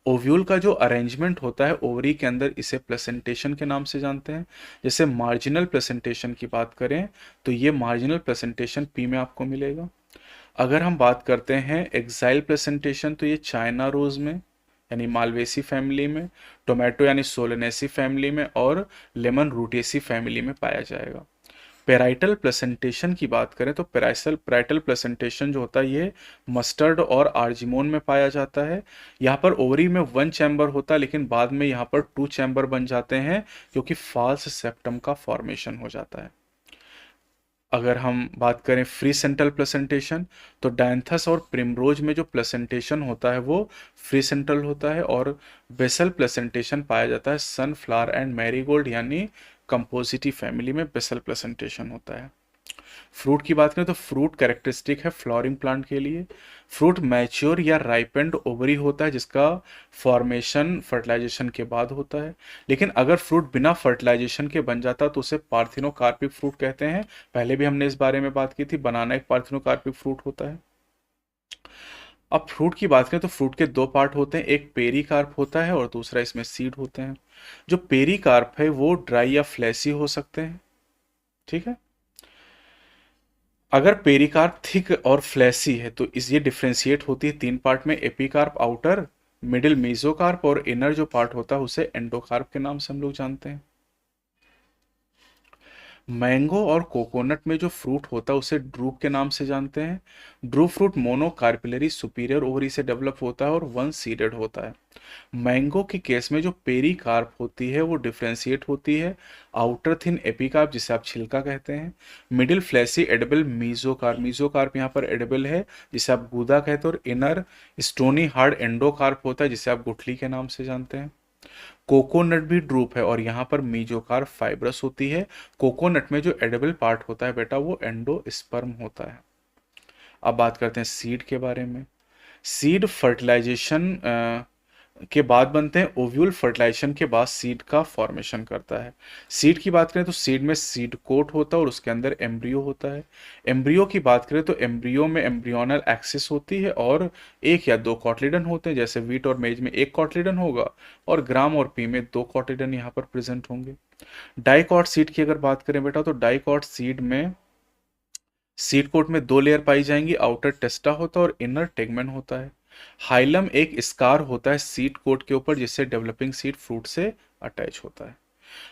ओव्यूल का जो अरेंजमेंट होता है ओवरी के अंदर, इसे प्लेसेंटेशन के नाम से जानते हैं। जैसे मार्जिनल प्लेसेंटेशन की बात करें तो ये मार्जिनल प्लेसेंटेशन पी में आपको मिलेगा। अगर हम बात करते हैं एक्साइल प्लेसेंटेशन तो ये चाइना रोज में यानी मालवेसी फैमिली में, टोमेटो यानी सोलेनेसी फैमिली में, और लेमन रूटेसी फैमिली में पाया जाएगा। पेराइटल प्लेसेंटेशन की बात करें तो पेराइटल प्लेसेंटेशन जो होता है ये मस्टर्ड और आर्जिमोन में पाया जाता है। यहाँ पर ओवरी में वन चैम्बर होता है, लेकिन बाद में यहाँ पर टू चैम्बर बन जाते हैं क्योंकि फॉल्स सेप्टम का फॉर्मेशन हो जाता है। अगर हम बात करें फ्री सेंट्रल प्लेसेंटेशन, तो डायंथस और प्रिमरोज में जो प्लेसेंटेशन होता है वो फ्री सेंट्रल होता है, और बेसल प्लेसेंटेशन पाया जाता है सनफ्लावर एंड मैरीगोल्ड यानी कंपोजिटी फैमिली में बेसल प्लेसेंटेशन होता है। फ्रूट की बात करें तो फ्रूट कैरेक्टरिस्टिक है फ्लोरिंग प्लांट के लिए। फ्रूट मैच्योर या राइपेंड ओवरी होता है जिसका फॉर्मेशन फर्टिलाइजेशन के बाद होता है। लेकिन अगर फ्रूट बिना फर्टिलाइजेशन के बन जाता तो उसे पार्थिनोकार्पिक फ्रूट कहते हैं। पहले भी हमने इस बारे में बात की थी, बनाना एक पार्थिनोकार्पिक फ्रूट होता है। अब फ्रूट की बात करें तो फ्रूट के दो पार्ट होते हैं, एक पेरिकार्प होता है और दूसरा इसमें सीड होते हैं। जो पेरिकार्प है वो ड्राई या फ्लैसी हो सकते हैं, ठीक है। अगर पेरिकार्प थिक और फ्लैसी है तो इस ये डिफ्रेंशिएट होती है तीन पार्ट में, एपिकार्प आउटर, मिडिल मेसोकार्प और इनर जो पार्ट होता है उसे एंडोकार्प के नाम से हम लोग जानते हैं। मैंगो और कोकोनट में जो फ्रूट होता है उसे ड्रूप के नाम से जानते हैं। Drupe fruit monocarpellary superior ovary से डेवलप होता है और वन सीडेड होता है। मैंगो के केस में जो पेरिकार्प होती है वो डिफ्रेंशिएट होती है, आउटर थिन एपिकार्प जिसे आप छिलका कहते हैं, middle fleshy edible mesocarp, mesocarp यहाँ पर एडिबल है जिसे आप गूदा कहते हैं, और इनर स्टोनी हार्ड एंडोकार्प होता है जिसे आप गुठली के नाम से जानते हैं। कोकोनट भी ड्रूप है और यहाँ पर मीजोकार्प फाइब्रस होती है। कोकोनट में जो एडिबल पार्ट होता है बेटा वो एंडोस्पर्म होता है। अब बात करते हैं सीड के बारे में। सीड फर्टिलाइजेशन के बाद बनते हैं, ओव्यूल फर्टिलाइजेशन के बाद सीड का फॉर्मेशन करता है। सीड की बात करें तो सीड में सीड कोट होता है और उसके अंदर एम्ब्रियो होता है। एम्ब्रियो की बात करें तो एम्ब्रियो में एम्ब्रियोनल एक्सिस होती है और एक या दो कॉटलिडन होते हैं, जैसे वीट और मेज में एक कॉटलिडन होगा और ग्राम और पी में दो कॉटलिडन यहाँ पर प्रेजेंट होंगे। डाइकॉट सीड की अगर बात करें बेटा तो डाइकॉट सीड में सीड कोट में दो लेयर पाई जाएंगी, आउटर टेस्टा होता है और इनर टेगमेन होता है। हाइलम एक स्कार होता है सीड कोट के ऊपर जिससे डेवलपिंग सीड फ्रूट से अटैच होता है।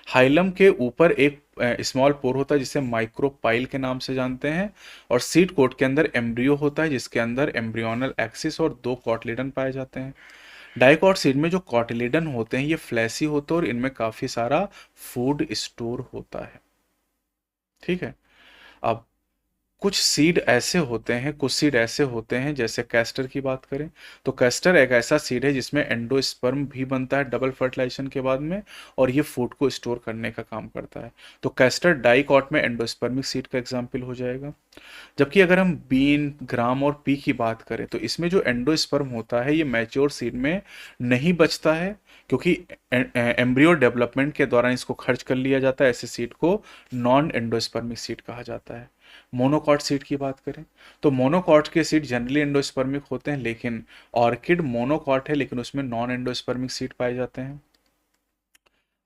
हाइलम के ऊपर एक स्मॉल पोर होता है जिसे माइक्रोपाइल के नाम से जानते हैं, और सीड कोट के अंदर एम्ब्रियो होता है जिसके अंदर एम्ब्रियोनल एक्सिस और दो कॉटलिडन पाए जाते हैं। डाइकॉट सीड में जो कॉटलिडन होते हैं ये फ्लैसी होते हैं और इनमें काफी सारा फूड स्टोर होता है, ठीक है। अब कुछ सीड ऐसे होते हैं जैसे कैस्टर की बात करें तो कैस्टर एक ऐसा सीड है जिसमें एंडोस्पर्म भी बनता है डबल फर्टिलाइजेशन के बाद में, और ये फूड को स्टोर करने का काम करता है। तो कैस्टर डाइकॉट में एंडोस्पर्मिक सीड का एग्जाम्पल हो जाएगा। जबकि अगर हम बीन, ग्राम और पी की बात करें तो इसमें जो एंडोस्पर्म होता है ये मैच्योर सीड में नहीं बचता है क्योंकि एम्ब्रियो डेवलपमेंट के दौरान इसको खर्च कर लिया जाता है। ऐसे सीड को नॉन एंडोस्पर्मिक सीड कहा जाता है। मोनोकॉट सीड की बात करें तो मोनोकॉट के सीड जनरली एंडोस्पर्मिक होते हैं, लेकिन ऑर्किड मोनोकॉट है लेकिन उसमें नॉन एंडोस्पर्मिक सीड पाए जाते हैं।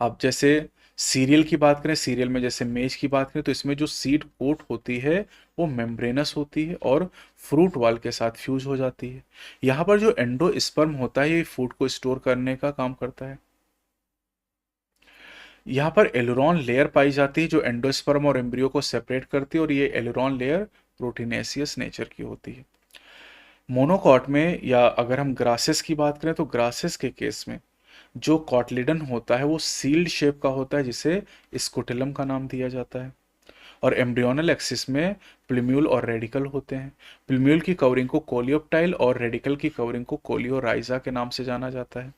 अब जैसे सीरियल की बात करें, सीरियल में जैसे मेज की बात करें तो इसमें जो सीड कोट होती है वो मेम्ब्रेनस होती है और फ्रूट वॉल के साथ फ्यूज हो जाती है। यहाँ पर जो एंडोस्पर्म होता है ये फूड को स्टोर करने का काम करता है। यहाँ पर एलुरॉन लेयर पाई जाती है जो एंडोस्पर्म और एम्ब्रियो को सेपरेट करती है, और ये एलुरॉन लेयर प्रोटीनेशियस नेचर की होती है। मोनोकॉट में, या अगर हम ग्रासेस की बात करें तो ग्रासेस के केस में जो कॉटलिडन होता है वो सील्ड शेप का होता है जिसे स्कुटेलम का नाम दिया जाता है, और एम्ब्रियोनल एक्सिस में प्लूम्यूल और रेडिकल होते हैं। प्लूम्यूल की कवरिंग को कोलियोप्टाइल और रेडिकल की कवरिंग को कोलियोराइजा के नाम से जाना जाता है।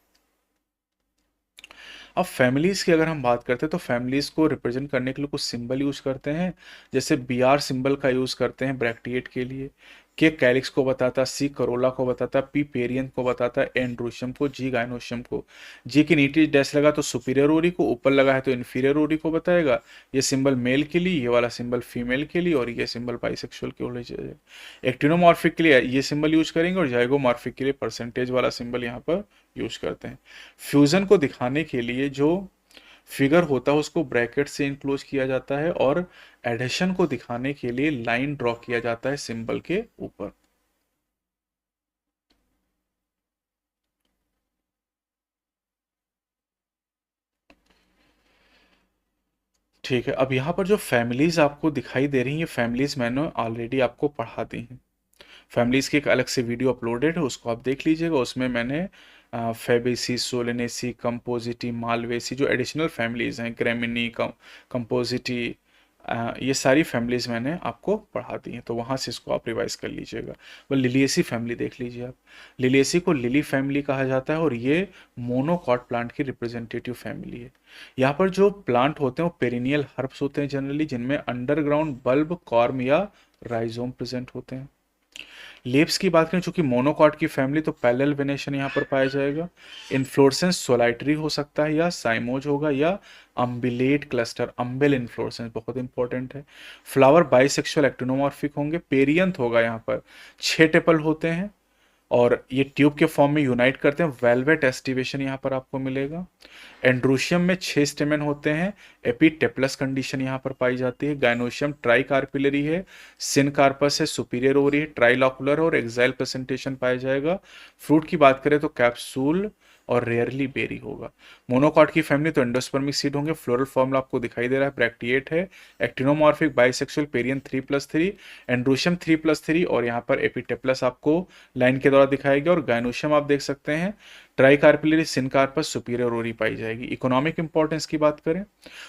अब फैमिलीज की अगर हम बात करते हैं तो फैमिलीज को रिप्रेजेंट करने के लिए कुछ सिंबल यूज करते हैं, जैसे बी आर सिंबल का यूज करते हैं ब्रैक्टिएट के लिए, के कैलिक्स को बताता है, सी करोला को बताता है, पी पेरियन को बताता है, एन रूशियम को, जी गाइनोशियम को। जी की नीचे डैश लगा तो सुपीरियर ओरी को, ऊपर लगा है तो इन्फीरियर ओरी को बताएगा। ये सिंबल मेल के लिए, ये वाला सिंबल फीमेल के लिए, और ये सिंबल बाइसेक्सुअल के लिए। एक्टिनोमॉर्फिक के लिए ये सिंबल यूज करेंगे और जाइगोमॉर्फिक के लिए परसेंटेज वाला सिंबल यहाँ पर यूज करते हैं। फ्यूजन को दिखाने के लिए जो फिगर होता है उसको ब्रैकेट से इनक्लोज किया जाता है, और एडिशन को दिखाने के लिए लाइन ड्रॉ किया जाता है सिंबल के ऊपर। ठीक है, अब यहाँ पर जो फैमिलीज आपको दिखाई दे रही हैं, ये फैमिलीज मैंने ऑलरेडी आपको पढ़ा दी हैं। फैमिलीज की एक अलग से वीडियो अपलोडेड है, उसको आप देख लीजिएगा। उसमें मैंने फेबेसी, सोलेनेसी, कंपोजिटी, मालवेसी, जो एडिशनल फैमिलीज हैं, ग्रेमिनी, कंपोजिटी, ये सारी फैमिलीज मैंने आपको पढ़ा दी हैं, तो वहाँ से इसको आप रिवाइज कर लीजिएगा। वह लिलिएसी फैमिली देख लीजिए आप। लिलिएसी को लिली फैमिली कहा जाता है और ये मोनोकॉट प्लांट की रिप्रेजेंटेटिव फैमिली है। यहाँ पर जो प्लांट होते हैं वो पेरिनियल हर्ब्स होते हैं जनरली, जिनमें अंडरग्राउंड बल्ब, कॉर्म या राइजोम प्रेजेंट होते हैं। लीव्स की बात करें, चूंकि मोनोकॉट की फैमिली, तो पैरेलल वेनेशन यहाँ पर पाया जाएगा। इन्फ्लोरेसेंस सोलाइटरी हो सकता है या साइमोज होगा या अम्बिलेट क्लस्टर, अम्बेल इन्फ्लोरेसेंस बहुत इंपॉर्टेंट है। फ्लावर बाइसेक्सुअल एक्टिनोमॉर्फिक होंगे। पेरियंथ होगा यहाँ पर 6 टेपल होते हैं और ये ट्यूब के फॉर्म में यूनाइट करते हैं। वेलवेट एस्टिवेशन यहाँ पर आपको मिलेगा। एंड्रोशियम में 6 स्टेमेन होते हैं। एपिटेपलस कंडीशन यहाँ पर पाई जाती है। गाइनोशियम ट्राई कार्पिलरी है। सिनकार्पस है, सुपीरियर ओवरी है, ट्राइलॉकुलर और एक्साइल प्रेजेंटेशन पाया जाएगा। फ्रूट की बात करें तो कैप्सूल और रेयरली बेरी होगा। मोनोकॉट की फैमिली तो एंडोस्पर्मिक सीड होंगे। फ्लोरल फॉर्मूला आपको दिखाई दे रहा है, ब्रैक्टिएट है। एक्टिनोमॉर्फिक बाइसेक्सुअल, पेरियन 3+3, एंड्रोशियम 3+3 और यहाँ पर एपिटेपलस आपको लाइन के द्वारा दिखाया गया। और गाइनोशियम आप देख सकते हैं, ट्राइकार्पिलरी, सिनकार्पस, सुपीरियर ओरी पाई जाएगी। इकोनॉमिक इंपॉर्टेंस की बात करें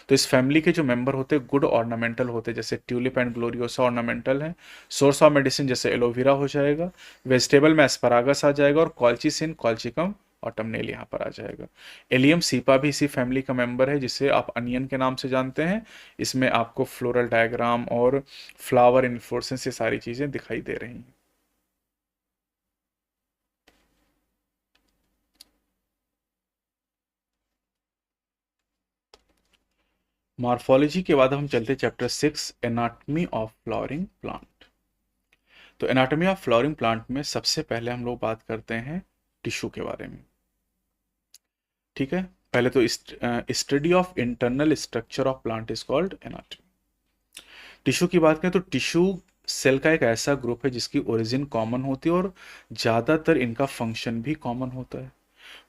तो इस फैमिली के जो मेंबर होते हैं गुड ऑर्नामेंटल होते हैं, जैसे ट्यूलिप एंड ग्लोरियोसा ऑर्नामेंटल है। सोर्स ऑफ मेडिसिन जैसे एलोवेरा हो जाएगा। वेजिटेबल में एस्परागस आ जाएगा और कॉल्चिसिन, कॉल्चिकम ऑटमनेल यहाँ पर आ जाएगा। एलियम सीपा भी इसी फैमिली का मेंबर है, जिसे आप अनियन के नाम से जानते हैं। इसमें आपको फ्लोरल डायग्राम और फ्लावर इन्फ्लोरेसेंस ये सारी चीजें दिखाई दे रही हैं। मॉर्फोलॉजी के बाद हम चलते chapter 6, anatomy of flowering plant. तो एनाटॉमी ऑफ फ्लावरिंग प्लांट में सबसे पहले हम लोग बात करते हैं टिश्यू के बारे में। ठीक है, पहले तो study of internal structure of plant is called anatomy. Tissue की बात करें तो टिश्यू सेल का एक ऐसा ग्रुप है जिसकी ओरिजिन कॉमन होती है और ज़्यादातर इनका फंक्शन भी कॉमन होता है।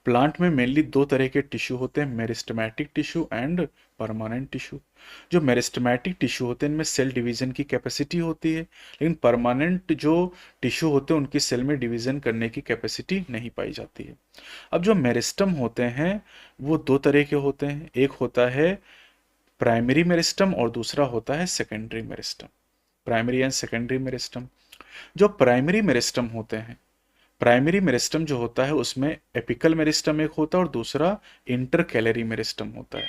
प्लांट में मेनली 2 तरह के टिश्यू होते हैं, meristematic tissue and permanent tissue. जो मेरिस्टेमेटिक टिश्यू होते हैं इनमें सेल डिवीजन की कैपेसिटी होती है, लेकिन परमानेंट जो टिश्यू होते हैं उनकी सेल में डिवीजन करने की कैपेसिटी नहीं पाई जाती है। अब जो मेरिस्टम होते हैं वो 2 तरह के होते हैं, एक होता है प्राइमरी मेरिस्टम और दूसरा होता है secondary meristem. Primary and secondary meristem. जो प्राइमरी मेरिस्टम होते हैं, प्राइमरी मेरिस्टम जो होता है उसमें एपिकल मेरिस्टम एक होता है और दूसरा इंटरकैलरी मेरिस्टम होता है।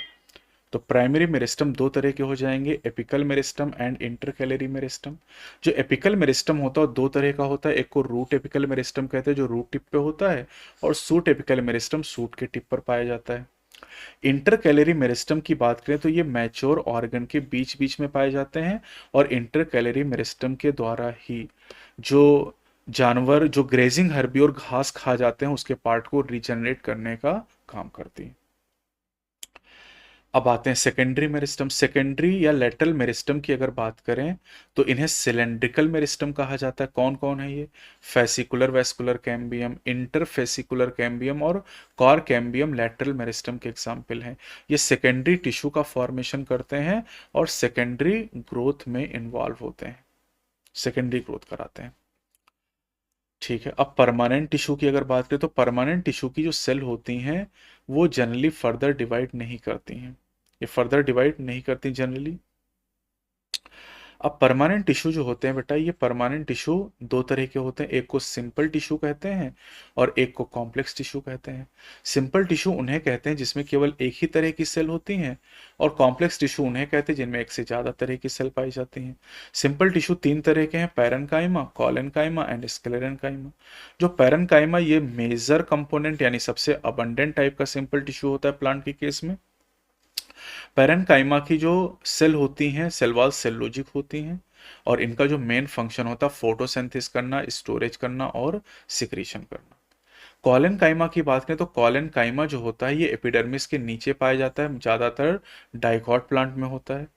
तो प्राइमरी मेरिस्टम 2 तरह के हो जाएंगे, apical meristem and intercalary meristem. जो एपिकल मेरिस्टम होता है 2 तरह का होता है, एक को रूट एपिकल मेरिस्टम कहते हैं जो रूट टिप पे होता है, और सूट एपिकल मेरिस्टम सूट के टिप पर पाया जाता है। इंटरकैलरी मेरिस्टम की बात करें तो ये मैच्योर ऑर्गन के बीच बीच में पाए जाते हैं और इंटरकैलरी मेरिस्टम के द्वारा ही जो जानवर जो ग्रेजिंग हर्बी घास खा जाते हैं उसके पार्ट को रिजनरेट करने का काम करती है। अब आते हैं सेकेंडरी मेरिस्टम। सेकेंडरी या लेटरल मेरिस्टम की अगर बात करें तो इन्हें सिलेंड्रिकल मेरिस्टम कहा जाता है। कौन कौन है ये? Fascicular vascular cambium, interfascicular cambium और कॉर कैम्बियम लेटरल मेरिस्टम के एग्जाम्पल हैं। ये सेकेंडरी टिश्यू का फॉर्मेशन करते हैं और सेकेंडरी ग्रोथ में इन्वॉल्व होते हैं, सेकेंडरी ग्रोथ कराते हैं। ठीक है, अब परमानेंट टिश्यू की अगर बात करें तो परमानेंट टिश्यू की जो सेल होती हैं वो जनरली फर्दर डिवाइड नहीं करती हैं, ये फर्दर डिवाइड नहीं करती जनरली। अब परमानेंट टिश्यू जो होते हैं बेटा, ये परमानेंट टिश्यू 2 तरह के होते हैं, एक को सिंपल टिश्यू कहते हैं और एक को कॉम्प्लेक्स टिश्यू कहते हैं। सिंपल टिश्यू उन्हें कहते हैं जिसमें केवल एक ही तरह की सेल होती हैं और कॉम्प्लेक्स टिश्यू उन्हें कहते हैं जिनमें एक से ज़्यादा तरह की सेल पाई जाती हैं। सिंपल टिश्यू 3 तरह के हैं, पैरेन्काइमा, कॉलेन्काइमा एंड स्क्लेरेन्काइमा। जो पैरेन्काइमा ये मेजर कंपोनेंट यानी सबसे अबंडेंट टाइप का सिंपल टिश्यू होता है प्लांट के केस में। पैरेन्काइमा की जो सेल होती हैं सेल वॉल सेलुलोजिक होती हैं और इनका जो मेन फंक्शन होता है फोटोसिंथेसिस करना, स्टोरेज करना और सिक्रीशन करना। कॉलेन्काइमा की बात करें तो कॉलेन्काइमा जो होता है ये एपिडर्मिस के नीचे पाया जाता है, ज्यादातर डाइकॉट प्लांट में होता है।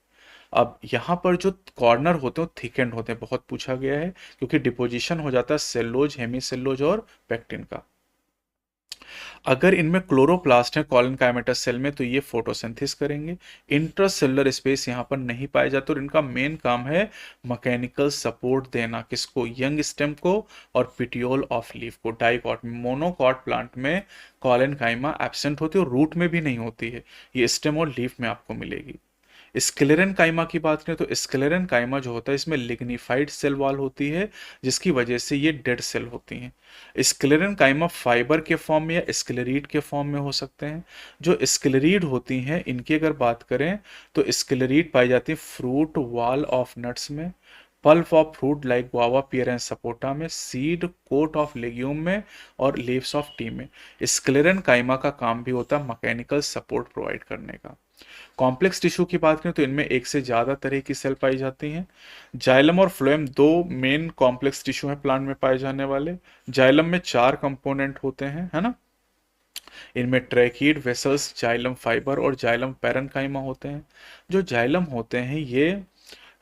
अब यहाँ पर जो कॉर्नर होते हैं थिकेंड होते हैं, बहुत पूछा गया है क्योंकि डिपोजिशन हो जाता है सेलुलोज, हेमी सेलुलोज और पेक्टिन का। अगर इनमें क्लोरोप्लास्ट है कॉलन सेल में तो ये फोटोसिंथेसिस करेंगे। इंट्रासेलुलर स्पेस यहाँ पर नहीं पाए जाते और इनका मेन काम है मैकेनिकल सपोर्ट देना, किसको, यंग स्टेम को और पिटियोल ऑफ लीफ को। डाइकॉट में, मोनोकॉट प्लांट में कॉलेनकाइमा एब्सेंट होती है और रूट में भी नहीं होती है, ये स्टेम और लीफ में आपको मिलेगी। स्क्लेरन काइमा की बात करें तो स्क्लेरन काइमा जो होता है इसमें लिग्निफाइड सेल वॉल होती है, जिसकी वजह से ये डेड सेल होती हैं। स्क्लेरन काइमा फाइबर के फॉर्म में या स्क्लेरीड के फॉर्म में हो सकते हैं। जो स्क्लेरीड होती हैं इनकी अगर बात करें तो स्क्लेरीड पाई जाती है फ्रूट वॉल ऑफ नट्स में, pulp of fruit like guava, pear and sapota में, सीड कोट ऑफ लेग्यूम में और लीव्स ऑफ टी में। स्क्लेरन काइमा का काम भी होता है मैकेनिकल सपोर्ट प्रोवाइड करने का। कॉम्प्लेक्स टिश्यू की बात करें तो इनमें एक से ज्यादा तरह की सेल पाई जाती हैं। जाइलम और फ्लोएम दो मेन कॉम्प्लेक्स टिश्यू हैं प्लांट में पाए जाने वाले। जाइलम में 4 कंपोनेंट होते हैं, है ना। इनमें ट्रैकीड, वेसल्स, जाइलम फाइबर और जाइलम पैरेन्काइमा होते हैं। जो जाइलम होते हैं ये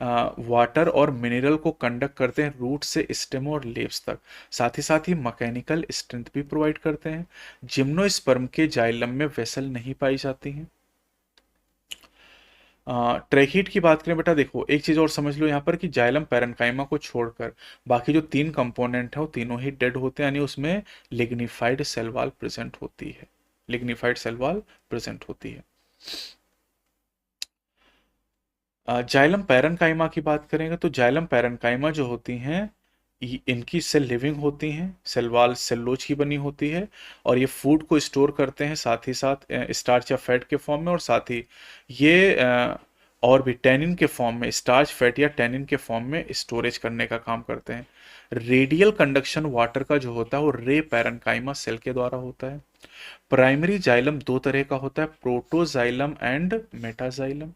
वाटर और मिनरल को कंडक्ट करते हैं रूट से स्टेम और लीव्स तक, साथ ही मैकेनिकल स्ट्रेंथ भी प्रोवाइड करते हैं। जिम्नोस्पर्म के जाइलम में वेसल नहीं पाई जाती हैं। ट्रैकीड की बात करें बेटा, देखो एक चीज और समझ लो यहाँ पर कि जाइलम पैरेन्काइमा को छोड़कर बाकी जो 3 कंपोनेंट है वो तीनों ही डेड होते हैं, यानी उसमें लिग्निफाइड सेल वॉल प्रेजेंट होती है, लिग्निफाइड सेल वॉल प्रेजेंट होती है। जाइलम पैरेन्काइमा की बात करेंगे तो जाइलम पैरेन्काइमा जो होती हैं इनकी सेल लिविंग होती हैं, सेल वॉल सेलुलोज की बनी होती है और ये फूड को स्टोर करते हैं, साथ ही साथ स्टार्च या फैट के फॉर्म में, और साथ ही ये और भी टैनिन के फॉर्म में, स्टार्च, फैट या टैनिन के फॉर्म में स्टोरेज करने का काम करते हैं। रेडियल कंडक्शन वाटर का जो होता है वो रे पैरेन्काइमा सेल के द्वारा होता है। प्राइमरी जाइलम 2 तरह का होता है, प्रोटोजाइलम एंड मेटाजाइलम।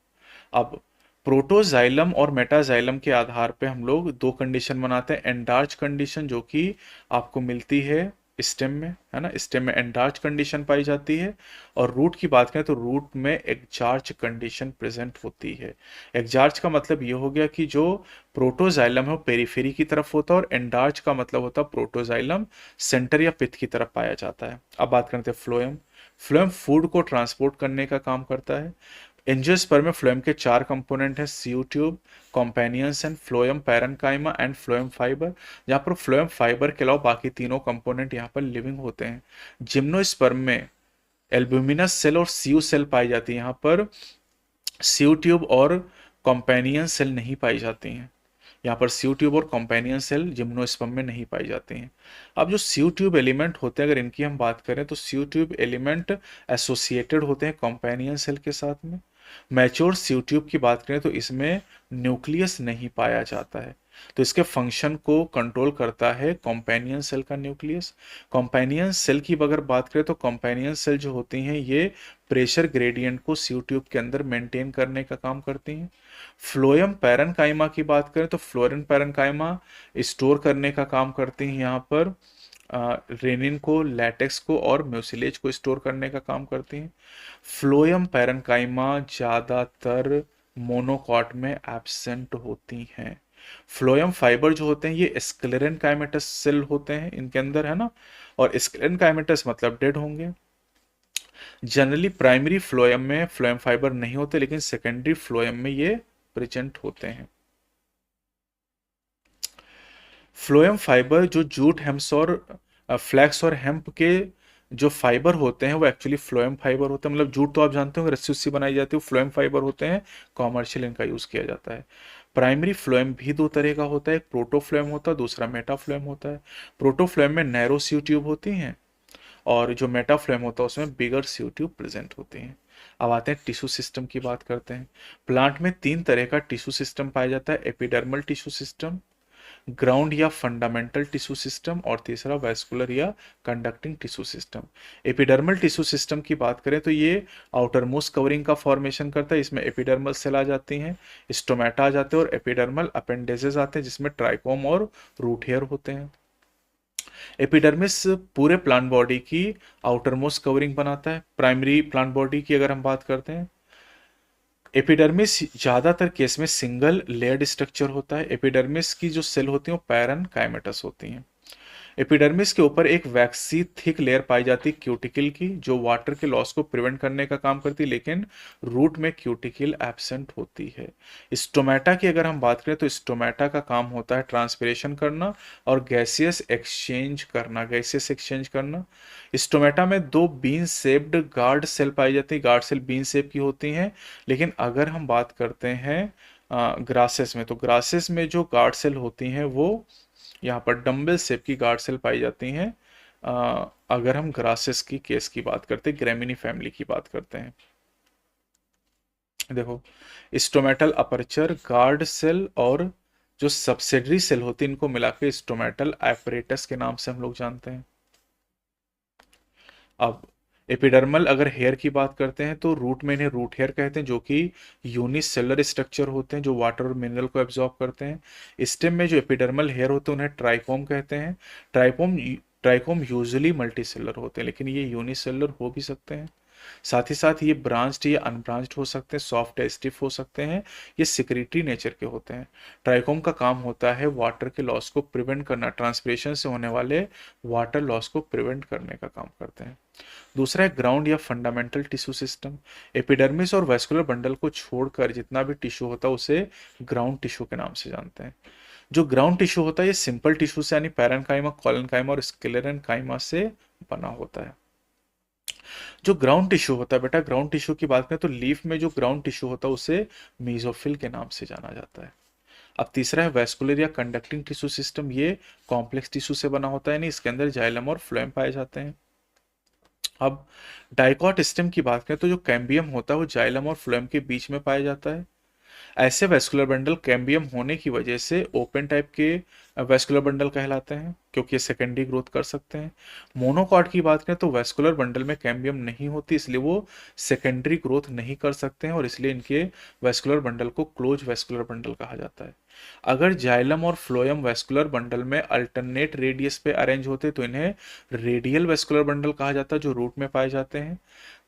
अब प्रोटोजाइलम और मेटाजाइलम के आधार पे हम लोग 2 कंडीशन बनाते हैं। एंडार्च कंडीशन जो कि आपको मिलती है स्टेम में, है ना, स्टेम में एंडार्च कंडीशन पाई जाती है। और रूट की बात करें तो रूट में एक्जार्च कंडीशन प्रेजेंट होती है। एक्जार्च का मतलब ये हो गया कि जो प्रोटोजाइलम है वो पेरिफेरी की तरफ होता है और एंडार्च का मतलब होता है प्रोटोजाइलम सेंटर या पिथ की तरफ पाया जाता है। अब बात करते हैं फ्लोएम। फ्लोएम फूड को ट्रांसपोर्ट करने का काम करता है। एंजियोस्पर्म में फ्लोएम के 4 कंपोनेंट हैं, sieve tube, companions and phloem parenchyma and phloem fibre. जहाँ पर फ्लोएम फाइबर के अलावा बाकी तीनों कंपोनेंट यहाँ पर लिविंग होते हैं। जिम्नोस्पर्म में एल्ब्यूमिनस सेल और सीयू सेल पाई जाती है, यहाँ पर सीयू ट्यूब और कॉम्पेनियन सेल नहीं पाई जाती हैं। यहाँ पर सीयू ट्यूब और कॉम्पेनियन सेल जिम्नोस्पर्म में नहीं पाई जाती हैं। अब जो सीयू ट्यूब एलिमेंट होते हैं अगर इनकी हम बात करें तो सीयू ट्यूब एलिमेंट एसोसिएटेड होते हैं कॉम्पेनियन सेल के साथ में। मैच्योर सीयू ट्यूब की बात करें तो इसमें न्यूक्लियस नहीं पाया जाता है, तो इसके फंक्शन को कंट्रोल करता है कॉम्पेनियन सेल का न्यूक्लियस। कॉम्पेनियन सेल की अगर बात करें तो कॉम्पेनियन सेल जो होती हैं ये प्रेशर ग्रेडियंट को सीयू ट्यूब के अंदर मेंटेन करने का काम करती हैं। फ्लोएम पैरेन्काइमा की बात करें तो फ्लोएम पैरेन्काइमा स्टोर करने का काम करती हैं, यहाँ पर रेनिन को, लैटेक्स को और म्यूसिलेज को स्टोर करने का काम करती हैं। फ्लोएम पैरेन्काइमा ज़्यादातर मोनोकॉट में एब्सेंट होती हैं। फ्लोएम फाइबर जो होते हैं ये स्क्लेरन काइमेटस सेल होते हैं इनके अंदर, है ना, और स्क्लेरन काइमेटस मतलब डेड होंगे। जनरली प्राइमरी फ्लोएम में फ्लोएम फाइबर नहीं होते लेकिन सेकेंडरी फ्लोएम में ये प्रेजेंट होते हैं। फ्लोएम फाइबर जो जूट, हेम्स और फ्लैक्स और हेम्प के जो फाइबर होते हैं वो एक्चुअली फ्लोएम फाइबर होते हैं। मतलब जूट तो आप जानते हो रस्सी उससी बनाई जाती है, फ्लोएम फाइबर होते हैं, कॉमर्शियल इनका यूज किया जाता है। प्राइमरी फ्लोएम भी 2 तरह का होता है, एक प्रोटोफ्लोएम होता है, दूसरा मेटाफ्लोएम होता है। प्रोटोफ्लोएम में नैरो सीयू ट्यूब होती हैं और जो मेटाफ्लोएम होता है उसमें बिगर सीयू ट्यूब प्रेजेंट होती हैं। अब आते हैं टिश्यू सिस्टम की बात करते हैं। प्लांट में 3 तरह का टिश्यू सिस्टम पाया जाता है, एपिडर्मल टिश्यू सिस्टम, ग्राउंड या फंडामेंटल टिश्यू सिस्टम और तीसरा वैस्कुलर या conducting tissue system. Epidermal tissue system की बात करें तो ये आउटर मोस्ट कवरिंग का फॉर्मेशन करता है, इसमें एपिडर्मल सेल आ जाती हैं, स्टोमेटा आ जाते हैं और एपिडर्मल अपेंडेजेस आते हैं जिसमें ट्राइकोम और रूट हेयर होते हैं। एपिडर्मिस पूरे प्लांट बॉडी की आउटर मोस्ट कवरिंग बनाता है। प्राइमरी प्लांट बॉडी की अगर हम बात करते हैं, एपिडर्मिस ज्यादातर केस में सिंगल लेयर्ड स्ट्रक्चर होता है। एपिडर्मिस की जो सेल होती हैं वो पैरेन्काइमेटस होती हैं। एपिडर्मिस के ऊपर एक वैक्सी थिक लेयर पाई जाती है क्यूटिकल की, जो वाटर के लॉस को प्रिवेंट करने का काम करती है, लेकिन रूट में क्यूटिकल एब्सेंट होती है। स्टोमेटा की अगर हम बात करें तो स्टोमेटा का काम होता है ट्रांसपिरेशन करना और गैसियस एक्सचेंज करना। स्टोमेटा में दो बीन शेप्ड गार्ड सेल पाई जाती है, गार्ड सेल बीन शेप की होती हैं। लेकिन अगर हम बात करते हैं ग्रासेस में, तो ग्रासेस में जो गार्ड सेल होती हैं वो यहाँ पर डम्बल शेप की गार्ड सेल पाई जाती हैं। अगर हम ग्रासेस की केस की बात करते हैं, ग्रेमिनी फैमिली की बात करते हैं, देखो स्टोमेटल अपर्चर गार्ड सेल और जो सब्सिडरी सेल होती है इनको मिला के स्टोमेटल एपरेटस के नाम से हम लोग जानते हैं। अब एपिडर्मल अगर हेयर की बात करते हैं तो रूट में इन्हें रूट हेयर कहते हैं, जो कि यूनिसेलुलर स्ट्रक्चर होते हैं जो वाटर और मिनरल को एब्जॉर्ब करते हैं। स्टेम में जो एपिडर्मल हेयर होते हैं उन्हें ट्राइकोम कहते हैं। ट्राइकोम ट्राइकोम यूजुअली मल्टीसेलुलर होते हैं, लेकिन ये यूनिसेलुलर हो भी सकते हैं। साथ ही साथ ये ब्रांच्ड या अनब्रांच्ड हो सकते हैं, सॉफ्ट या स्टिफ हो सकते हैं, ये सिक्रेटरी नेचर के होते हैं। ट्राइकोम का काम होता है वाटर के लॉस को प्रिवेंट करना, ट्रांसपिरेशन से होने वाले वाटर लॉस को प्रिवेंट करने का काम करते हैं। दूसरा है ग्राउंड या फंडामेंटल टिश्यू सिस्टम। एपिडर्मिस और वैस्कुलर बंडल को छोड़कर जितना भी टिश्यू होता है उसे ग्राउंड टिश्यू के नाम से जानते हैं। जो ग्राउंड टिश्यू होता है ये सिंपल टिश्यू से यानी पैरेन्काइमा, कॉलेनकाइमा और स्क्लेरेनकाइमा से बना होता है। जो ग्राउंड टिश्यू होता है बेटा, ग्राउंड टिश्यू की बात करें तो लीफ में जो ग्राउंड टिश्यू होता है उसे मीजोफिल के नाम से जाना जाता है। अब तीसरा है वैस्कुलर या कंडक्टिंग टिश्यू सिस्टम। ये कॉम्प्लेक्स टिश्यू से बना होता है, यानी इसके अंदर जाइलम और फ्लोएम पाए जाते हैं। अब डाइकॉट स्टेम की बात करें तो जो कैम्बियम होता है वो जाइलम और फ्लोएम के बीच में पाया जाता है। ऐसे वैस्कुलर बंडल कैम्बियम होने की वजह से ओपन टाइप के वैस्कुलर बंडल कहलाते हैं, क्योंकि ये सेकेंडरी ग्रोथ कर सकते हैं। मोनोकॉट की बात करें तो वैस्कुलर बंडल में कैम्बियम नहीं होती, इसलिए वो सेकेंडरी ग्रोथ नहीं कर सकते हैं और इसलिए इनके वैस्कुलर बंडल को क्लोज वैस्कुलर बंडल कहा जाता है। अगर जाइलम और फ्लोएम वैस्कुलर बंडल में अल्टरनेट रेडियस पे अरेंज होते तो इन्हें रेडियल वैस्कुलर बंडल कहा जाता है, जो रूट में पाए जाते हैं।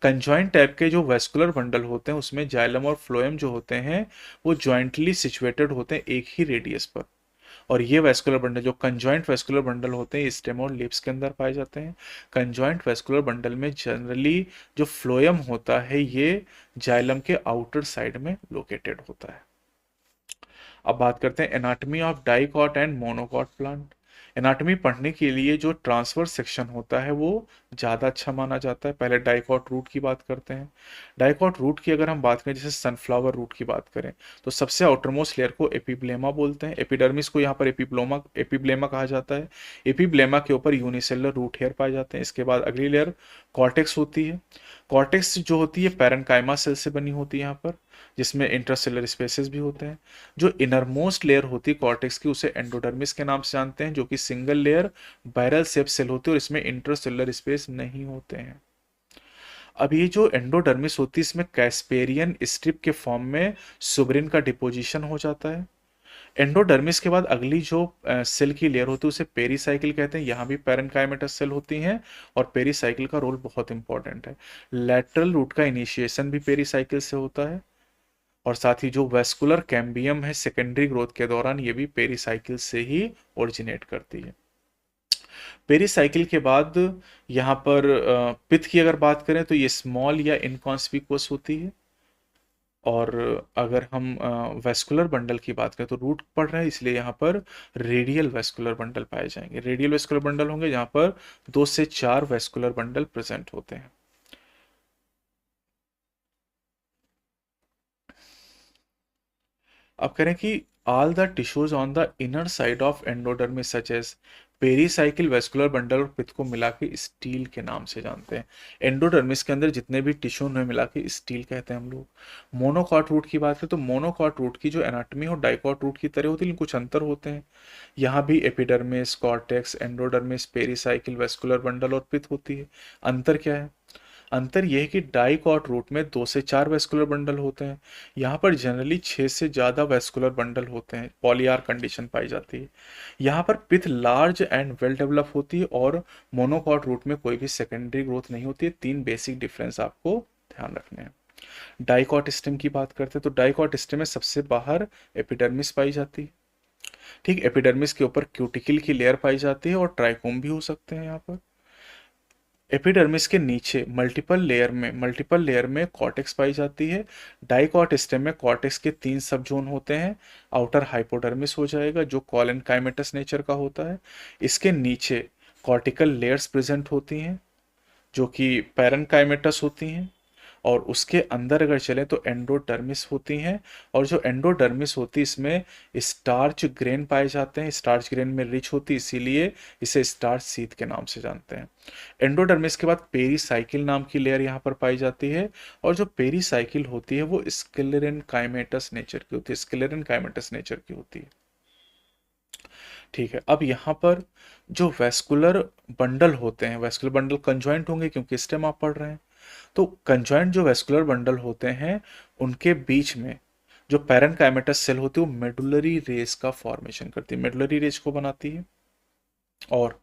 कंजॉइंट टाइप के जो वैस्कुलर बंडल होते हैं उसमें जाइलम और फ्लोएम जो होते हैं वो ज्वाइंटली सिचुएटेड होते हैं एक ही रेडियस पर। और ये वैस्कुलर बंडल जो कंजॉइंट वैस्कुलर बंडल होते हैं स्टेम और लिप्स के अंदर पाए जाते हैं। कंजॉइंट वैस्कुलर बंडल में जनरली जो फ्लोएम होता है ये जाइलम के आउटर साइड में लोकेटेड होता है। अब बात करते हैं anatomy of dicot and monocot plant. Anatomy पढ़ने के लिए जो ट्रांसफर सेक्शन होता है वो ज़्यादा अच्छा माना जाता है। पहले डाइकॉट रूट की बात करते हैं। डाइकॉट रूट की अगर हम बात करें, जैसे सनफ्लावर रूट की बात करें, तो सबसे आउटरमोस्ट लेयर को एपिब्लेमा बोलते हैं। एपिडर्मिस को यहाँ पर एपिब्लेमा कहा जाता है। एपिब्लेमा के ऊपर यूनिसेलुलर रूट हेयर पाए जाते हैं। इसके बाद अगली लेयर कॉर्टेक्स होती है। कॉर्टेक्स जो होती है पैरेन्काइमा सेल से बनी होती है यहाँ पर, जिसमें इंट्रासेलुलर स्पेसेस भी होते हैं। जो इनरमोस्ट लेयर होती है कॉर्टेक्स की उसे एंडोडर्मिस के नाम से जानते हैं, जो कि single layer barrel shape cell होती है और इसमें इंट्रासेलुलर स्पेस नहीं होते हैं। अब ये जो एंडोडर्मिस होती है इसमें कैस्पेरियन स्ट्रिप के फॉर्म में सुब्रिन का डिपोजिशन हो जाता है। एंडोडर्मिस के बाद अगली जो सेल की लेयर होती है उसे पेरीसाइकिल कहते हैं। यहाँ भी पैरेन्काइमेटस सेल होती हैं और पेरीसाइकिल का रोल बहुत इंपॉर्टेंट है। लैटरल रूट का इनिशिएशन भी पेरीसाइकिल से होता है और साथ ही जो वैस्कुलर कैम्बियम है सेकेंडरी ग्रोथ के दौरान ये भी पेरीसाइकिल से ही ओरिजिनेट करती है। पेरीसाइकिल के बाद यहाँ पर पिथ की अगर बात करें तो ये स्मॉल या इनकॉन्स्पिकुअस होती है। और अगर हम वैस्कुलर बंडल की बात करें तो रूट पढ़ रहे हैं इसलिए यहाँ पर रेडियल वैस्कुलर बंडल पाए जाएंगे। रेडियल वैस्कुलर बंडल होंगे जहाँ पर 2 से 4 वैस्कुलर बंडल प्रेजेंट होते हैं। अब करें कि all the tissues on the inner side of endodermis such as pericycle vascular bundle और पिथ को मिला के स्टील के नाम से जानते हैं। एंडोडर्मिस के अंदर जितने भी टिश्यू उन्हें मिला के स्टील कहते हैं हम लोग। मोनोकॉट रूट की बात करें तो मोनोकॉट रूट की जो एनाटॉमी और डाइकॉट रूट की तरह होती है लेकिन कुछ अंतर होते हैं। यहाँ भी epidermis, cortex, endodermis, pericycle, vascular bundle और पिथ होती है। अंतर क्या है? अंतर यह है कि डाइकॉट रूट में 2 से 4 वैस्कुलर बंडल होते हैं। यहाँ पर जनरली 6 से ज़्यादा वैस्कुलर बंडल होते हैं, पॉलीआर कंडीशन पाई जाती है। यहाँ पर पिथ लार्ज एंड वेल डेवलप होती है और मोनोकॉट रूट में कोई भी सेकेंडरी ग्रोथ नहीं होती है। 3 बेसिक डिफरेंस आपको ध्यान रखने हैं। डाइकॉट स्टेम की बात करते हैं तो डाइकॉट स्टेम में सबसे बाहर एपिडर्मिस पाई जाती है। ठीक, एपिडर्मिस के ऊपर क्यूटिकल की लेयर पाई जाती है और ट्राइकोम भी हो सकते हैं यहाँ पर। एपिडर्मिस के नीचे मल्टीपल लेयर में कॉर्टेक्स पाई जाती है। डाइकॉट स्टेम में कॉर्टेक्स के 3 सब जोन होते हैं। आउटर हाइपोडर्मिस हो जाएगा जो कॉलन काइमेटस नेचर का होता है। इसके नीचे कॉर्टिकल लेयर्स प्रेजेंट होती हैं जो कि पैरेनकाइमेटस होती हैं। और उसके अंदर अगर चलें तो एंडोडर्मिस होती हैं। और जो एंडोडर्मिस होती है इसमें स्टार्च ग्रेन पाए जाते हैं, स्टार्च ग्रेन में रिच होती है, इसीलिए इसे स्टार्च सीथ के नाम से जानते हैं। एंडोडर्मिस के बाद पेरीसाइकिल नाम की लेयर यहाँ पर पाई जाती है। और जो पेरीसाइकिल होती है वो स्क्लेरन काइमेटस नेचर की होती है, स्क्लेरन काइमेटस नेचर की होती है। ठीक है, अब यहाँ पर जो वेस्कुलर बंडल होते हैं, वेस्कुलर बंडल कंजॉइंट होंगे क्योंकि स्टेम आप पढ़ रहे हैं। तो कंजॉइंट जो वेस्कुलर बंडल होते हैं उनके बीच में जो पैरेनकाइमेटस सेल होती है वो मेडुलरी रेस का फॉर्मेशन करती है, मेडुलरी रेस को बनाती है। और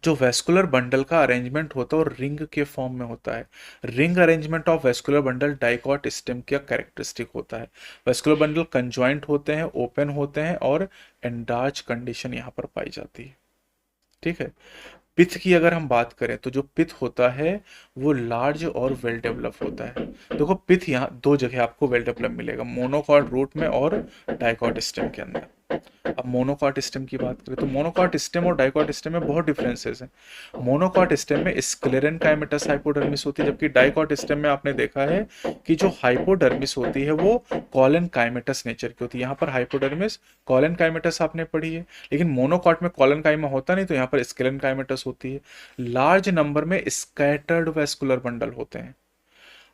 जो वेस्कुलर बंडल का अरेंजमेंट होता है और रिंग के फॉर्म में होता है। Ring arrangement of vascular bundle dicot stem का कैरेक्टरिस्टिक होता है। वेस्कुलर बंडल कंजॉइंट होते हैं, ओपन होते हैं और एंडार्च कंडीशन यहाँ पर पाई जाती है। ठीक है, पिथ की अगर हम बात करें तो जो पिथ होता है वो लार्ज और वेल डेवलप होता है। देखो पिथ यहाँ 2 जगह आपको वेल डेवलप मिलेगा, मोनोकॉट रूट में और डाइकॉट स्टेम के अंदर। अब मोनोकॉट स्टेम की बात करें तो मोनोकॉट स्टेम और डाइकॉट स्टेम में बहुत डिफरेंसेस हैं। मोनोकॉट स्टेम में स्क्लेरन काइमेटस हाइपोडर्मिस होती है, जबकि डाइकॉट स्टेम में आपने देखा है कि जो हाइपोडर्मिस होती है वो कॉलन काइमेटस नेचर की होती है। यहाँ पर हाइपोडर्मिस कॉलन काइमेटस आपने पढ़ी है, लेकिन मोनोकॉट में कॉलन काइमा होता नहीं, तो यहाँ पर स्क्लेरन काइमेटस होती है। लार्ज नंबर में स्कैटर्ड वेस्कुलर बंडल होते हैं।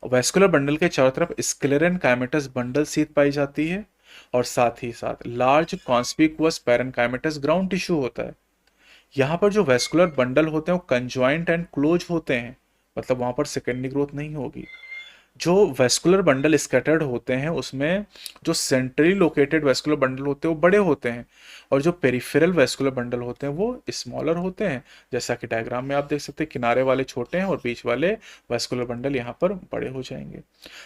वेस्कुलर बंडल के चारों तरफ स्क्लेरन काइमेटस बंडल सीथ पाई जाती है और साथ ही साथ large conspicuous parenchymatous ground tissue होता है। यहाँ पर जो वेस्कुलर बंडल होते हैं वो कंजॉइंट एंड क्लोज होते हैं, मतलब वहां पर सेकेंडरी ग्रोथ नहीं होगी। जो वेस्कुलर बंडल स्कैटर्ड होते हैं उसमें जो सेंट्रली लोकेटेड वेस्कुलर बंडल होते हैं वो बड़े होते हैं और जो पेरिफेरल वेस्कुलर बंडल होते हैं वो स्मॉलर होते हैं। जैसा कि डायग्राम में आप देख सकते हैं, किनारे वाले छोटे हैं और बीच वाले वेस्कुलर बंडल यहाँ पर बड़े हो जाएंगे।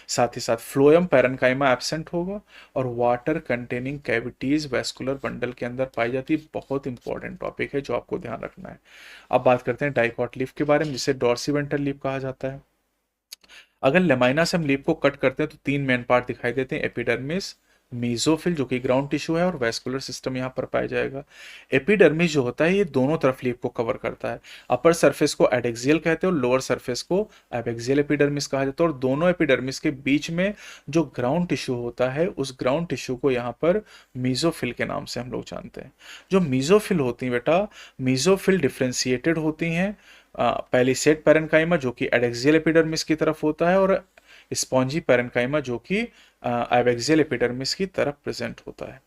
साथ ही साथ फ्लोएम पैरेनकाइमा एब्सेंट होगा और water containing cavities vascular bundle के अंदर पाई जाती है। बहुत इंपॉर्टेंट टॉपिक है जो आपको ध्यान रखना है। अब बात करते हैं डाइकॉट लीफ के बारे में, जिसे डॉर्सीवेंट्रल लीफ कहा जाता है। अगर लेमाइना से हम लीफ को कट करते हैं तो 3 मेन पार्ट दिखाई देते हैं, एपिडर्मिस, मीजोफिल जो कि ग्राउंड टिश्यू है और वेस्कुलर सिस्टम यहाँ पर पाया जाएगा। एपिडर्मिस जो होता है ये दोनों तरफ लीफ को कवर करता है। अपर सरफेस को एडेक्सियल कहते हैं और लोअर सरफेस को एबेक्सियल एपिडर्मिस कहा जाता है। और दोनों एपिडर्मिस के बीच में जो ग्राउंड टिश्यू होता है उस ग्राउंड टिश्यू को यहाँ पर मीजोफिल के नाम से हम लोग जानते हैं। जो मीजोफिल होती हैं बेटा, मीजोफिल डिफ्रेंशिएटेड होती हैं। पहली सेट पैरेनकाइमा जो कि एडेक्सियल एपिडर्मिस की तरफ होता है और स्पॉन्जी पैरेनकाइमा जो कि एबेक्सियल एपिडर्मिस की तरफ प्रेजेंट होता है।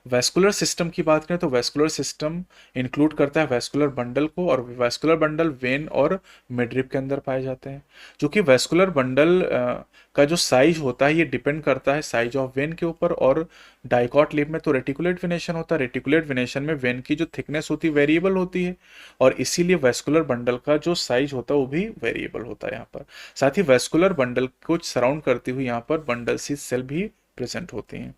वेस्कुलर सिस्टम की बात करें तो वेस्कुलर सिस्टम इंक्लूड करता है वेस्कुलर बंडल को, और वेस्कुलर बंडल वेन और मिडरिप के अंदर पाए जाते हैं। जो कि वेस्कुलर बंडल का जो साइज होता है ये डिपेंड करता है साइज ऑफ वेन के ऊपर। और डाइकॉट लीफ में तो रेटिकुलेट वेनेशन होता है, रेटिकुलेट वेनेशन में वेन की जो थिकनेस होती है वेरिएबल होती है और इसीलिए वेस्कुलर बंडल का जो साइज होता है वो भी वेरिएबल होता है यहाँ पर। साथ ही वेस्कुलर बंडल को सराउंड करती हुई यहाँ पर बंडल सी सेल भी प्रेजेंट होती हैं।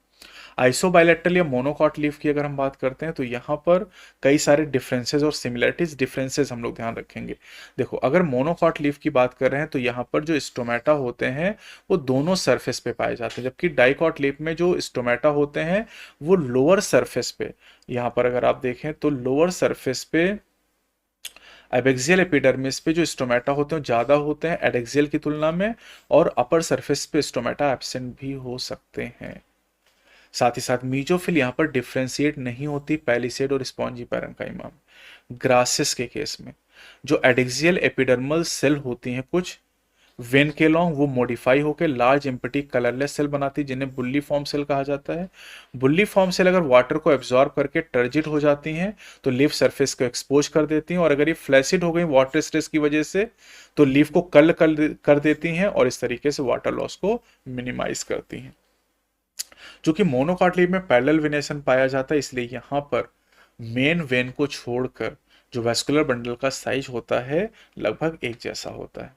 आइसोबायलैटरल या मोनोकॉट लीफ की अगर हम बात करते हैं तो यहाँ पर कई सारे डिफरेंसेस और सिमिलरिटीज, डिफरेंसेस हम लोग ध्यान रखेंगे। देखो अगर मोनोकॉट लीफ की बात कर रहे हैं तो यहाँ पर जो स्टोमेटा होते हैं वो दोनों सरफेस पे पाए जाते हैं, जबकि डाइकॉट लीफ में जो स्टोमेटा होते हैं वो लोअर सरफेस पे, यहाँ पर अगर आप देखें तो लोअर सरफेस पे एबेक्सियल एपिडर्मिस पे जो स्टोमेटा होते हैं ज़्यादा होते हैं एडेक्सियल की तुलना में, और अपर सरफेस पे स्टोमेटा एब्सेंट भी हो सकते हैं। साथ ही साथ मीजोफिल यहाँ पर डिफ्रेंशिएट नहीं होती पैलिसेड और स्पॉन्जी पैरेनकाइमा में। ग्रासिस के केस में जो एडेक्सियल एपिडर्मल सेल होती हैं कुछ वेन के लॉन्ग, वो मॉडिफाई होकर लार्ज एम्प्टी कलरलेस सेल बनाती है जिन्हें बुल्ली फॉर्म सेल कहा जाता है। बुल्ली फॉर्म सेल अगर वाटर को एब्जॉर्ब करके टर्जिट हो जाती हैं तो लीफ सरफेस को एक्सपोज कर देती हैं, और अगर ये फ्लैसिड हो गई वाटर स्ट्रेस की वजह से तो लीफ को कर्ल कर देती हैं और इस तरीके से वाटर लॉस को मिनिमाइज करती हैं। जो कि मोनोकॉट लीफ में पैरेलल वेनेशन पाया जाता है, इसलिए यहाँ पर मेन वेन को छोड़कर जो वेस्कुलर बंडल का साइज होता है लगभग एक जैसा होता है।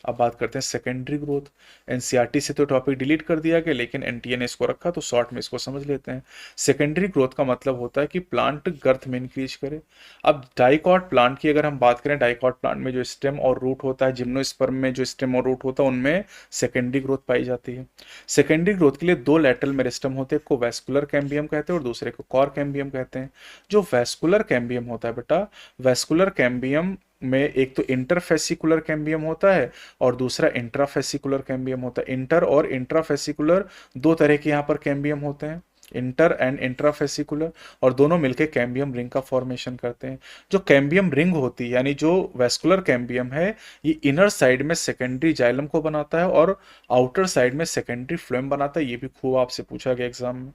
अब बात करते हैं सेकेंडरी ग्रोथ। एनसीईआरटी से तो टॉपिक डिलीट कर दिया गया, लेकिन एनटीए ने इसको रखा तो शॉर्ट में इसको समझ लेते हैं। सेकेंडरी ग्रोथ का मतलब होता है कि प्लांट गर्थ में इंक्रीज करे। अब डाइकॉट प्लांट की अगर हम बात करें, डाइकॉट प्लांट में जो स्टेम और रूट होता है, जिम्नोस्पर्म में जो स्टेम और रूट होता है, उनमें सेकेंडरी ग्रोथ पाई जाती है। सेकेंडरी ग्रोथ के लिए दो लैटरल मेरिस्टम होते हैं, एक को वैस्कुलर कैम्बियम कहते हैं और दूसरे को कॉर कैम्बियम कहते हैं। जो वैस्कुलर कैम्बियम होता है बेटा, वैस्कुलर कैम्बियम में एक तो इंटरफेसिकुलर कैम्बियम होता है और दूसरा इंट्राफेसिकुलर कैम्बियम होता है। इंटर और इंट्राफेसिकुलर दो तरह के यहाँ पर कैम्बियम होते हैं, इंटर एंड इंट्राफेसिकुलर, और दोनों मिलकर कैम्बियम रिंग का फॉर्मेशन करते हैं। जो कैम्बियम रिंग होती है, यानी जो वेस्कुलर कैम्बियम है, ये इनर साइड में सेकेंडरी जाइलम को बनाता है और आउटर साइड में सेकेंडरी फ्लोएम बनाता है। ये भी खूब आपसे पूछा गया एग्जाम में,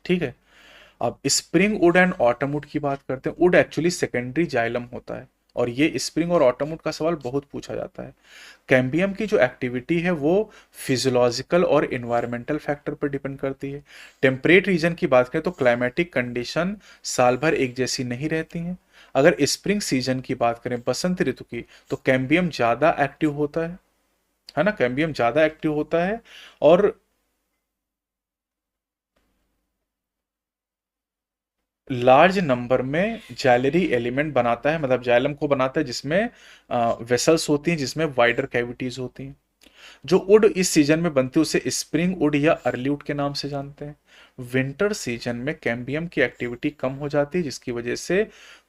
ठीक है। अब spring would and autumn would की बात करते हैं। वुड एक्चुअली सेकेंडरी जाइलम होता है और ये स्प्रिंग और ऑटम वुड का सवाल बहुत पूछा जाता है। कैम्बियम की जो एक्टिविटी है वो फिजियोलॉजिकल और इन्वायरमेंटल फैक्टर पर डिपेंड करती है। टेम्परेट रीजन की बात करें तो क्लाइमेटिक कंडीशन साल भर एक जैसी नहीं रहती हैं। अगर स्प्रिंग सीजन की बात करें, बसंत ऋतु की, तो कैम्बियम ज़्यादा एक्टिव होता है ना, कैम्बियम ज़्यादा एक्टिव होता है और लार्ज नंबर में जैलरी एलिमेंट बनाता है, मतलब जाइलम को बनाता है जिसमें वेसल्स होती हैं, जिसमें वाइडर कैविटीज होती हैं। जो वुड इस सीजन में बनती है उसे स्प्रिंग वुड या अर्ली वुड के नाम से जानते हैं। विंटर सीजन में कैम्बियम की एक्टिविटी कम हो जाती है, जिसकी वजह से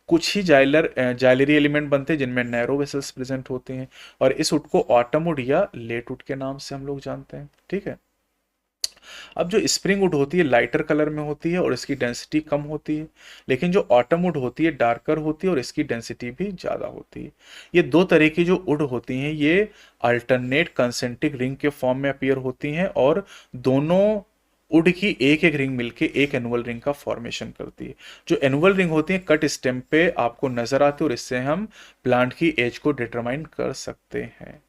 कुछ ही जाइलरी एलिमेंट बनते हैं जिनमें नैरो वेसल्स प्रेजेंट होते हैं, और इस वुड को ऑटम वुड या लेट वुड के नाम से हम लोग जानते हैं, ठीक है। अब जो स्प्रिंग वुड होती है लाइटर कलर में होती है और इसकी डेंसिटी कम होती है, लेकिन जो ऑटम वुड होती है डार्कर होती है और इसकी डेंसिटी भी ज़्यादा होती है। ये दो तरह की जो वुड होती हैं ये अल्टरनेट कंसेंट्रिक रिंग के फॉर्म में अपीयर होती हैं और दोनों वुड की एक एक रिंग मिलके एक एनुअल रिंग का फॉर्मेशन करती है। जो एनुअल रिंग होती है कट स्टेम पे आपको नजर आती है और इससे हम प्लांट की एज को डिटरमाइन कर सकते हैं।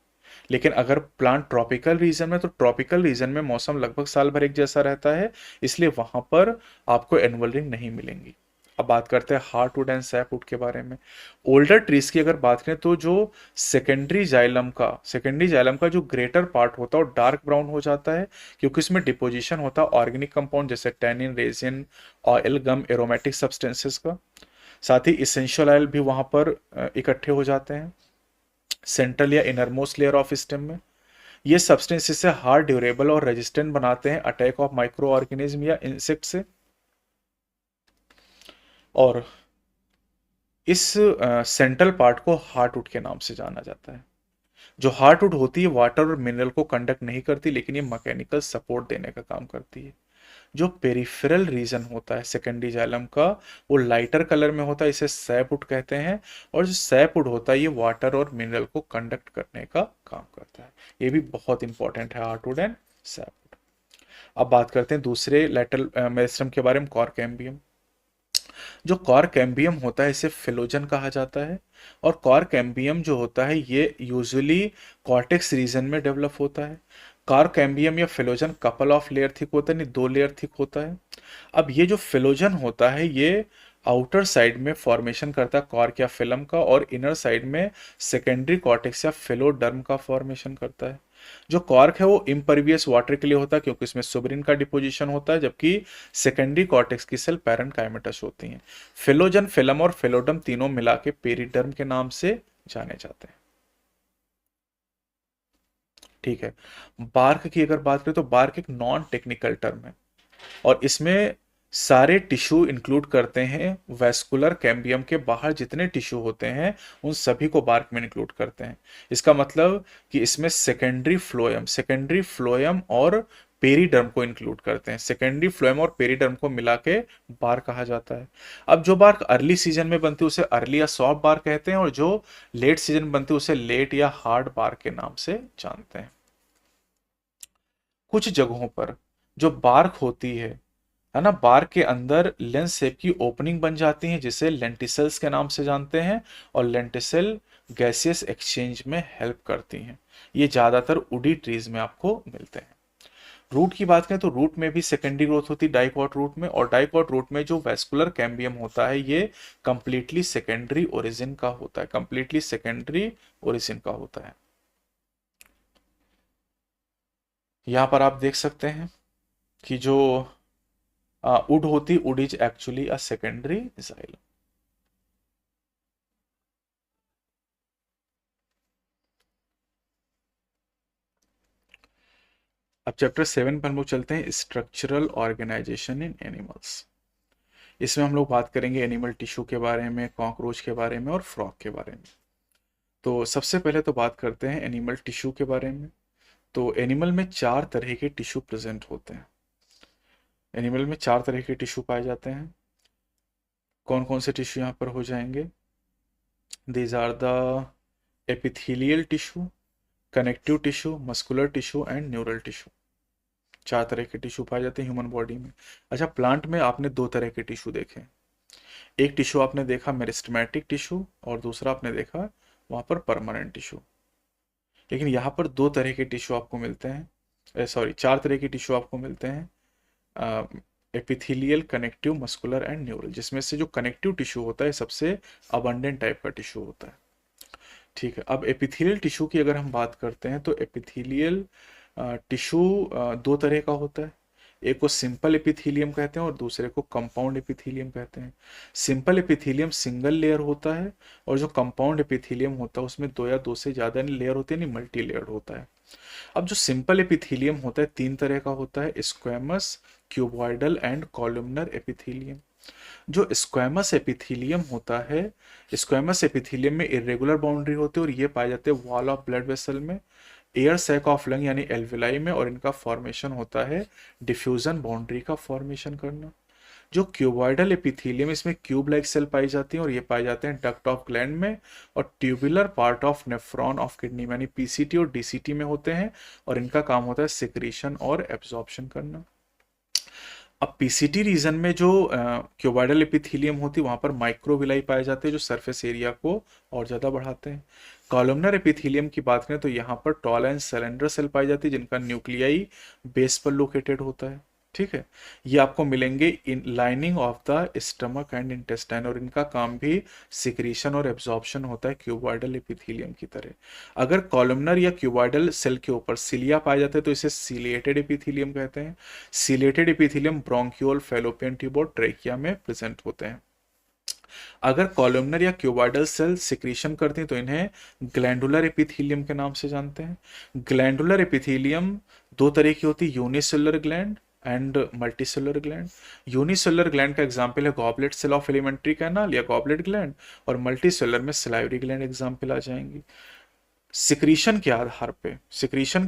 लेकिन अगर प्लांट ट्रॉपिकल रीजन में, तो ट्रॉपिकल रीजन में मौसम लगभग साल भर एक जैसा रहता है, इसलिए वहां पर आपको एनुअल रिंग नहीं मिलेंगी। अब बात करते हैं हार्टवुड एंड सैपवुड के बारे में। ओल्डर ट्रीज की अगर बात करें तो जो सेकेंडरी जाइलम का जो ग्रेटर पार्ट होता है वो डार्क ब्राउन हो जाता है, क्योंकि इसमें डिपोजिशन होता है ऑर्गेनिक कंपाउंड जैसे टैनिन, रेजिन, ऑयल, गम, एरोमेटिक सब्सटेंसेस का। साथ ही इसेंशियल ऑयल भी वहां पर इकट्ठे हो जाते हैं सेंट्रल या इनरमोस्ट लेयर ऑफ स्टेम में। ये सब्सटेंस इसे हार्ड, ड्यूरेबल और रेजिस्टेंट बनाते हैं अटैक ऑफ माइक्रो ऑर्गेनिज्म या इंसेक्ट से। और इस सेंट्रल पार्ट को हार्टवुड के नाम से जाना जाता है। जो हार्टवुड होती है वाटर और मिनरल को कंडक्ट नहीं करती, लेकिन ये मैकेनिकल सपोर्ट देने का काम करती है। जो पेरिफेरल रीजन होता है सेकेंडरी जाइलम का, वो लाइटर कलर में होता है, इसे सैपवुड कहते हैं। और जो सैपवुड होता है ये वाटर और मिनरल को कंडक्ट करने का काम करता है। ये भी बहुत इंपॉर्टेंट है, हार्टवुड एंड सैपवुड। अब बात करते हैं दूसरे लेटरल मेरिस्टम के बारे में, कॉर कैम्बियम। जो कॉर कैम्बियम होता है इसे फिलोजन कहा जाता है, और कॉर कैम्बियम जो होता है ये यूजुअली कॉर्टेक्स रीजन में डेवलप होता है। कॉर कैम्बियम या फिलोजन कपल ऑफ लेयर थिक होता है, नहीं दो लेयर थिक होता है। अब ये जो फिलोजन होता है ये आउटर साइड में फॉर्मेशन करता है कॉर्क या फिलम का, और इनर साइड में सेकेंडरी कॉर्टेक्स या फिलोडर्म का फॉर्मेशन करता है। जो कॉर्क है वो इम्परवियस वाटर के लिए होता है क्योंकि इसमें सुब्रिन का डिपोजिशन होता है, जबकि सेकेंडरी कॉर्टेक्स की सेल पैरेन्काइमेटस होती हैं। फिलोजन, फिलम और फिलोडर्म तीनों मिला के पेरिडर्म के नाम से जाने जाते हैं, ठीक है। बार्क की अगर बात करें तो बार्क एक नॉन टेक्निकल टर्म है और इसमें सारे टिश्यू इंक्लूड करते हैं। वेस्कुलर कैम्बियम के बाहर जितने टिश्यू होते हैं उन सभी को बार्क में इंक्लूड करते हैं। इसका मतलब कि इसमें सेकेंडरी फ्लोएम और पेरीडर्म को इंक्लूड करते हैं। सेकेंडरी फ्लोएम और पेरीडर्म को मिला के बार कहा जाता है। अब जो बार अर्ली सीजन में बनती है उसे अर्ली या सॉफ्ट बार कहते हैं, और जो लेट सीजन में बनती है उसे लेट या हार्ड बार के नाम से जानते हैं। कुछ जगहों पर जो बार्क होती है ना, बार्क के अंदर लेंस शेप की ओपनिंग बन जाती है जिसे लेंटिसल्स के नाम से जानते हैं, और लेंटिसल गैसियस एक्सचेंज में हेल्प करती हैं। ये ज्यादातर वुडी ट्रीज में आपको मिलते हैं। रूट की बात करें तो रूट में भी सेकेंडरी ग्रोथ होती है डाइकॉट रूट में, और डाइकॉट रूट में जो वेस्कुलर कैम्बियम होता है ये कंप्लीटली सेकेंडरी ओरिजिन का होता है, कंप्लीटली सेकेंडरी ओरिजिन का होता है। यहाँ पर आप देख सकते हैं कि जो वुड होती, would is actually a secondary xylem. अब चैप्टर 7 पर हम लोग चलते हैं, स्ट्रक्चरल ऑर्गेनाइजेशन इन एनिमल्स। इसमें हम लोग बात करेंगे एनिमल टिश्यू के बारे में, कॉकरोच के बारे में और फ्रॉग के बारे में। तो सबसे पहले तो बात करते हैं एनिमल टिश्यू के बारे में। तो एनिमल में 4 तरह के टिश्यू प्रेजेंट होते हैं। एनिमल में 4 तरह के टिश्यू पाए जाते हैं। कौन कौन से टिश्यू यहाँ पर हो जाएंगे? These are the epithelial tissue, connective tissue, muscular tissue and neural tissue. 4 तरह के टिश्यू पाए जाते हैं ह्यूमन बॉडी में। अच्छा, प्लांट में आपने 2 तरह के टिश्यू देखे। एक टिश्यू आपने देखा मेरिस्टेमेटिक टिश्यू, और दूसरा आपने देखा वहां पर परमानेंट टिश्यू। लेकिन यहाँ पर 2 तरह के टिश्यू आपको मिलते हैं, सॉरी 4 तरह के टिश्यू आपको मिलते हैं, epithelial, connective, muscular and neural, जिसमें से जो कनेक्टिव टिश्यू होता है सबसे अबंडेंट टाइप का टिश्यू होता है। ठीक है, अब एपिथेलियल टिश्यू की अगर हम बात करते हैं तो एपिथेलियल टिश्यू 2 तरह का होता है। एक को सिंपल एपिथेलियम कहते हैं और दूसरे को कंपाउंड एपिथेलियम कहते हैं। सिंपल एपिथेलियम सिंगल लेयर होता है, और जो कंपाउंड एपिथेलियम होता है उसमें 2 या 2 से ज़्यादा लेयर होते हैं, नहीं मल्टी लेयर्ड होता है। अब जो सिंपल एपिथेलियम होता है 3 तरह का होता है, squamous, cuboidal and columnar epithelium. जो स्क्वैमस एपिथेलियम होता है, स्क्वैमस एपिथेलियम में इरेगुलर बाउंड्री होती है और ये पाए जाते हैं वॉल ऑफ ब्लड वेसल में, एयर सैक ऑफ लंग यानी एल्विलाई में, और इनका फॉर्मेशन होता है डिफ्यूजन बाउंड्री का फॉर्मेशन करना। जो क्यूबॉइडल एपिथेलियम, इसमें क्यूब लाइक सेल पाई जाती हैं और ये पाए जाते हैं डक्ट ऑफ ग्लैंड में और tubular part of nephron of kidney में, यानी पीसीटी और डीसीटी में होते हैं, और इनका काम होता है सिक्रीशन और एब्जॉर्प्शन करना। अब पीसीटी रीजन में जो क्यूबॉइडल एपिथेलियम होती है वहां पर माइक्रोविलाई पाए जाते हैं जो सरफेस एरिया को और ज़्यादा बढ़ाते हैं। कॉलमनर एपिथेलियम की बात करें तो यहाँ पर टॉल एंड सिलेंडर सेल पाई जाती है जिनका न्यूक्लियाई बेस पर लोकेटेड होता है। ठीक है, ये आपको मिलेंगे in lining of the stomach and intestine, और इनका काम भी सिक्रीशन और एब्जॉर्प्शन होता है क्यूबॉइडल एपिथेलियम की तरह। अगर कॉलमनर या क्यूबॉइडल सेल के ऊपर सिलिया पाए जाते हैं तो इसे सिलिएटेड एपिथेलियम कहते हैं। Ciliated epithelium bronchiole, fallopian tube और ट्रेकिया में प्रेजेंट होते हैं। अगर कॉलमनर या क्यूबॉइडल सेल सिक्रीशन करती हैं तो इन्हें ग्लैंडुलर एपिथेलियम के नाम से जानते हैं। ग्लैंडुलर एपिथेलियम 2 तरह की होती है, unicellular gland and multicellular gland. Unicellular gland का एग्जांपल है goblet cell of alimentary canal या गॉबलेट ग्लैंड, और मल्टीसेलुलर में सिलाइवरी ग्लैंड एग्जांपल आ जाएंगी। सिक्रीशन के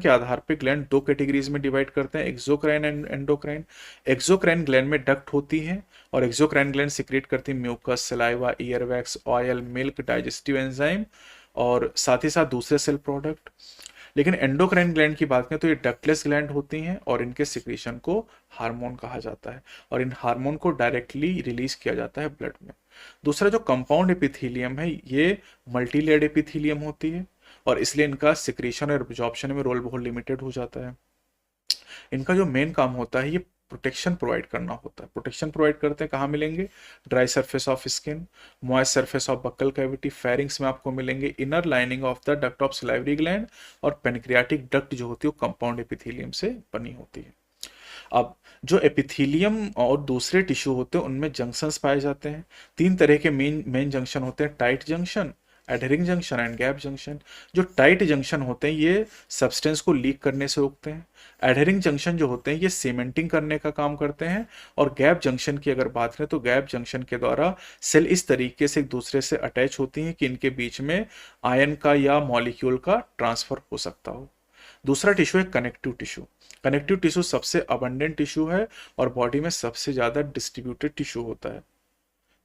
आधार पे ग्लैंड 2 कैटेगरीज में डिवाइड करते हैं, exocrine and endocrine. Exocrine gland में डक्ट होती है और एक्सोक्राइन ग्लैंड सिक्रेट करती है mucus, saliva, earwax, oil, milk, digestive enzyme और साथ ही साथ दूसरे सेल प्रोडक्ट। लेकिन एंडोक्राइन ग्लैंड की बात करें तो ये डक्टलेस ग्लैंड होती हैं और इनके सिक्रीशन को हार्मोन कहा जाता है, और इन हार्मोन को डायरेक्टली रिलीज किया जाता है ब्लड में। दूसरा जो कंपाउंड एपिथेलियम है ये मल्टीलेयर्ड एपिथेलियम होती है, और इसलिए इनका सिक्रीशन और एब्जॉर्प्शन में रोल बहुत लिमिटेड हो जाता है। इनका जो मेन काम होता है ये प्रोटेक्शन प्रोवाइड करना होता है। प्रोटेक्शन प्रोवाइड करते हैं, कहाँ मिलेंगे? Dry surface of skin, moist surface of buccal cavity, pharynx में आपको मिलेंगे, inner lining of the duct of salivary gland, और पेनक्रियाटिक डक्ट जो होती है वो कंपाउंड एपिथेलियम से बनी होती है। अब जो एपिथेलियम और दूसरे टिश्यू होते हैं उनमें जंक्शंस पाए जाते हैं। 3 तरह के मेन जंक्शन होते हैं, tight junction, adhering junction and gap junction. जो टाइट जंक्शन होते हैं ये सब्सटेंस को लीक करने से रोकते हैं। एडहरिंग जंक्शन जो होते हैं ये सीमेंटिंग करने का काम करते हैं। और गैप जंक्शन की अगर बात करें तो गैप जंक्शन के द्वारा सेल इस तरीके से एक दूसरे से अटैच होती हैं कि इनके बीच में आयन का या मॉलिक्यूल का ट्रांसफर हो सकता हो। दूसरा टिश्यू है कनेक्टिव टिश्यू। कनेक्टिव टिश्यू सबसे अबंडेंट टिश्यू है और बॉडी में सबसे ज्यादा डिस्ट्रीब्यूटेड टिश्यू होता है।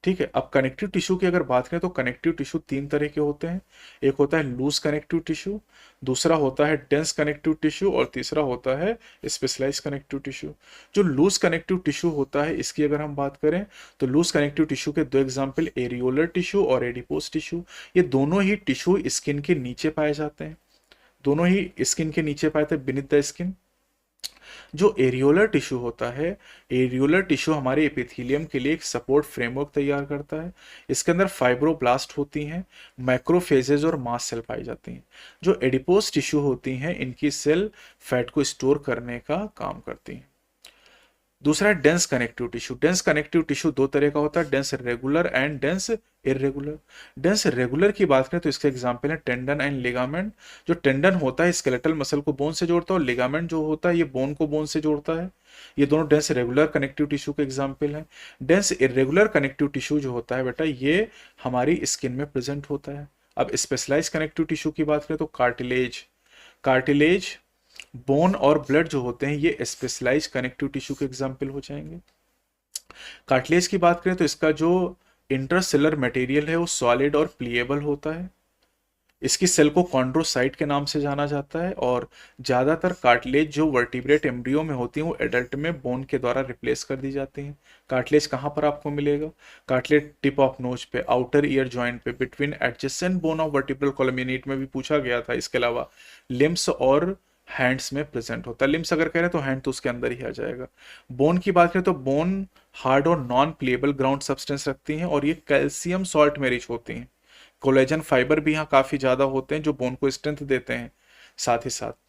ठीक है, अब कनेक्टिव टिश्यू की अगर बात करें तो कनेक्टिव टिश्यू 3 तरह के होते हैं। एक होता है लूज कनेक्टिव टिश्यू, दूसरा होता है डेंस कनेक्टिव टिश्यू, और तीसरा होता है स्पेशलाइज्ड कनेक्टिव टिश्यू। जो लूज कनेक्टिव टिश्यू होता है इसकी अगर हम बात करें तो लूज कनेक्टिव टिश्यू के 2 एग्जाम्पल एरियोलर टिश्यू और एडिपोज टिश्यू। ये दोनों ही टिश्यू स्किन के नीचे पाए जाते हैं, दोनों ही स्किन के नीचे पाए थे, बिनीथ द स्किन। जो एरियोलर टिश्यू होता है, एरियोलर टिश्यू हमारे एपिथेलियम के लिए एक सपोर्ट फ्रेमवर्क तैयार करता है। इसके अंदर फाइब्रोब्लास्ट होती हैं, मैक्रोफेजेज और मास्ट सेल पाई जाती हैं। जो एडिपोज टिश्यू होती हैं, इनकी सेल फैट को स्टोर करने का काम करती हैं। दूसरा है dense connective tissue. Dense connective tissue दो तरह का होता है, dense regular and dense irregular. Dense regular की बात करें तो इसके एग्जांपल है टेंडन एंड लिगामेंट। जो टेंडन होता है स्केलेटल मसल को बोन से जोड़ता है, और लिगामेंट जो होता है ये बोन को बोन से जोड़ता है। ये दोनों डेंस रेगुलर कनेक्टिव टिश्यू के एग्जाम्पल हैं। डेंस इरेगुलर कनेक्टिव टिश्यू जो होता है बेटा, ये हमारी स्किन में प्रेजेंट होता है। अब स्पेशलाइज कनेक्टिव टिश्यू की बात करें तो कार्टिलेज, कार्टिलेज, बोन और ब्लड जो होते हैं ये स्पेशलाइज कनेक्टिव टिश्यू के एग्जाम्पल हो जाएंगे। कार्टिलेज की बात करें तो इसका जो इंटरसेलर मटेरियल है वो सॉलिड और प्लीएबल होता है। इसकी सेल को कॉन्ड्रोसाइट के नाम से जाना जाता है, और ज़्यादातर कार्टिलेज जो वर्टिब्रेट एम्ब्रियो में होती हैं वो एडल्ट में बोन के द्वारा रिप्लेस कर दी जाती हैं। कार्टिलेज कहाँ पर आपको मिलेगा? कार्टिलेज टिप ऑफ नोज पे, आउटर ईयर जॉइंट पे, between adjacent bone of vertebral column, unit में भी पूछा गया था। इसके अलावा लिम्स और हैंड्स में प्रेजेंट होता है। लिम्स अगर कह रहे हैं तो हैंड तो उसके अंदर ही आ जाएगा। बोन की बात करें तो बोन हार्ड और नॉन प्लेबल ग्राउंड सब्सटेंस रखती हैं, और ये कैल्शियम सॉल्ट में रिच होती हैं। कोलेजन फाइबर भी यहाँ काफी ज्यादा होते हैं जो बोन को स्ट्रेंथ देते हैं। साथ ही साथ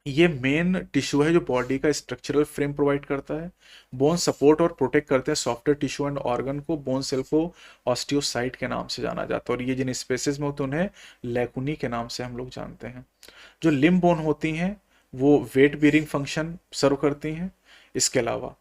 ये मेन टिश्यू है जो बॉडी का स्ट्रक्चरल फ्रेम प्रोवाइड करता है। बोन सपोर्ट और प्रोटेक्ट करते हैं सॉफ्टवेयर टिश्यू एंड ऑर्गन को। बोन सेल को ऑस्टियोसाइट के नाम से जाना जाता है, और ये जिन स्पेसिस में होते हैं उन्हें लैकुनी के नाम से हम लोग जानते हैं। जो लिम्ब बोन होती हैं वो वेट बियरिंग फंक्शन सर्व करती हैं। इसके अलावा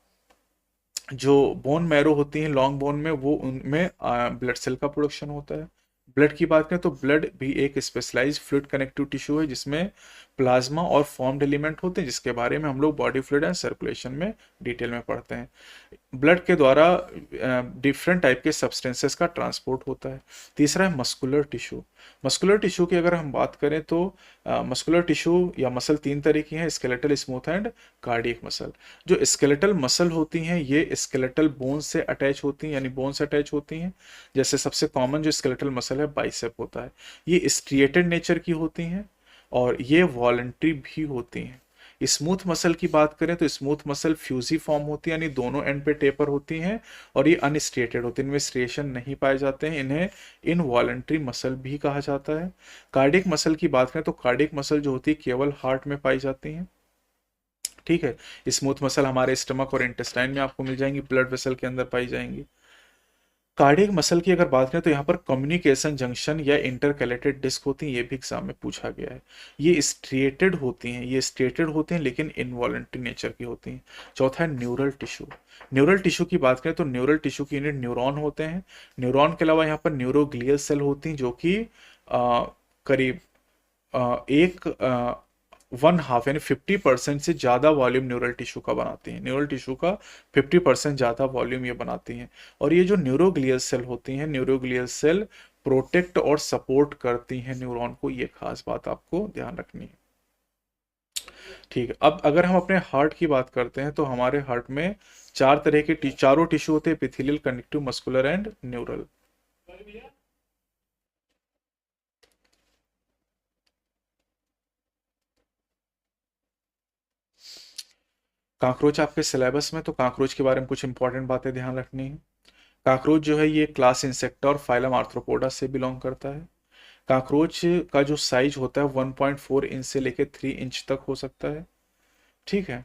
जो बोन मैरो होती हैं लॉन्ग बोन में, वो उनमें ब्लड सेल का प्रोडक्शन होता है। ब्लड की बात करें तो ब्लड भी एक स्पेशलाइज्ड फ्लूइड कनेक्टिव टिश्यू है जिसमें प्लाज्मा और फॉर्म्ड एलिमेंट होते हैं, जिसके बारे में हम लोग बॉडी फ्लूइड एंड सर्कुलेशन में डिटेल में पढ़ते हैं। ब्लड के द्वारा डिफरेंट टाइप के सब्सटेंसेस का ट्रांसपोर्ट होता है। तीसरा है मस्कुलर टिश्यू। मस्कुलर टिश्यू की अगर हम बात करें तो मस्कुलर टिश्यू या मसल तीन तरह की हैं, skeletal, smooth and cardiac muscle. जो स्केलेटल मसल होती हैं ये स्केलेटल बोन से अटैच होती हैं, यानी बोन से अटैच होती हैं। जैसे सबसे कॉमन जो स्केलेटल मसल है बाइसेप होता है, ये स्ट्रिएटेड नेचर की होती हैं और ये वॉलंटरी भी होती हैं। स्मूथ मसल की बात करें तो स्मूथ मसल फ्यूजी फॉर्म होती है, यानी दोनों एंड पे टेपर होती हैं, और ये अनस्ट्रेटेड होती हैं, इनमें स्ट्रिएशन नहीं पाए जाते हैं। इन्हें इनवॉलंटरी मसल भी कहा जाता है। कार्डियक मसल की बात करें तो कार्डियक मसल जो होती है केवल हार्ट में पाई जाती हैं। ठीक है, स्मूथ मसल हमारे स्टमक और इंटेस्टाइन में आपको मिल जाएंगी, ब्लड वेसल के अंदर पाई जाएंगी। कार्डियक मसल की अगर बात करें तो यहाँ पर कम्युनिकेशन जंक्शन या इंटरकैलेटेड डिस्क होती हैं, ये भी एग्जाम में पूछा गया है। ये स्ट्रेटेड होती हैं, ये स्ट्रेटेड होती हैं लेकिन इनवॉलंटरी नेचर की होती हैं। चौथा है न्यूरल टिश्यू। न्यूरल टिश्यू की बात करें तो न्यूरल टिश्यू की यूनिट न्यूरॉन होते हैं। न्यूरॉन के अलावा यहाँ पर न्यूरोग्लियल सेल होती हैं जो कि करीब एक 1/2 यानी 50% से ज़्यादा वॉल्यूम न्यूरल टिश्यू का बनाती हैं। न्यूरल टिश्यू का 50% ज़्यादा वॉल्यूम ये बनाती हैं। और ये जो न्यूरोग्लियल सेल होती हैं, न्यूरोग्लियल सेल प्रोटेक्ट और सपोर्ट करती हैं न्यूरॉन को, ये खास बात आपको ध्यान रखनी है। ठीक है, अब अगर हम अपने हार्ट की बात करते हैं तो हमारे हार्ट में चार तरह के चारों टिश्यू होते हैं, epithelial, connective, muscular and neural. Cockroach आपके सिलेबस में, तो काकरोच के बारे में कुछ इंपॉर्टेंट बातें ध्यान रखनी है। काकरोच जो है ये क्लास इंसेक्टा और फाइलम आर्थ्रोपोडा से बिलोंग करता है। काकरोच का जो साइज होता है 1.4 इंच से लेकर 3 इंच तक हो सकता है। ठीक है,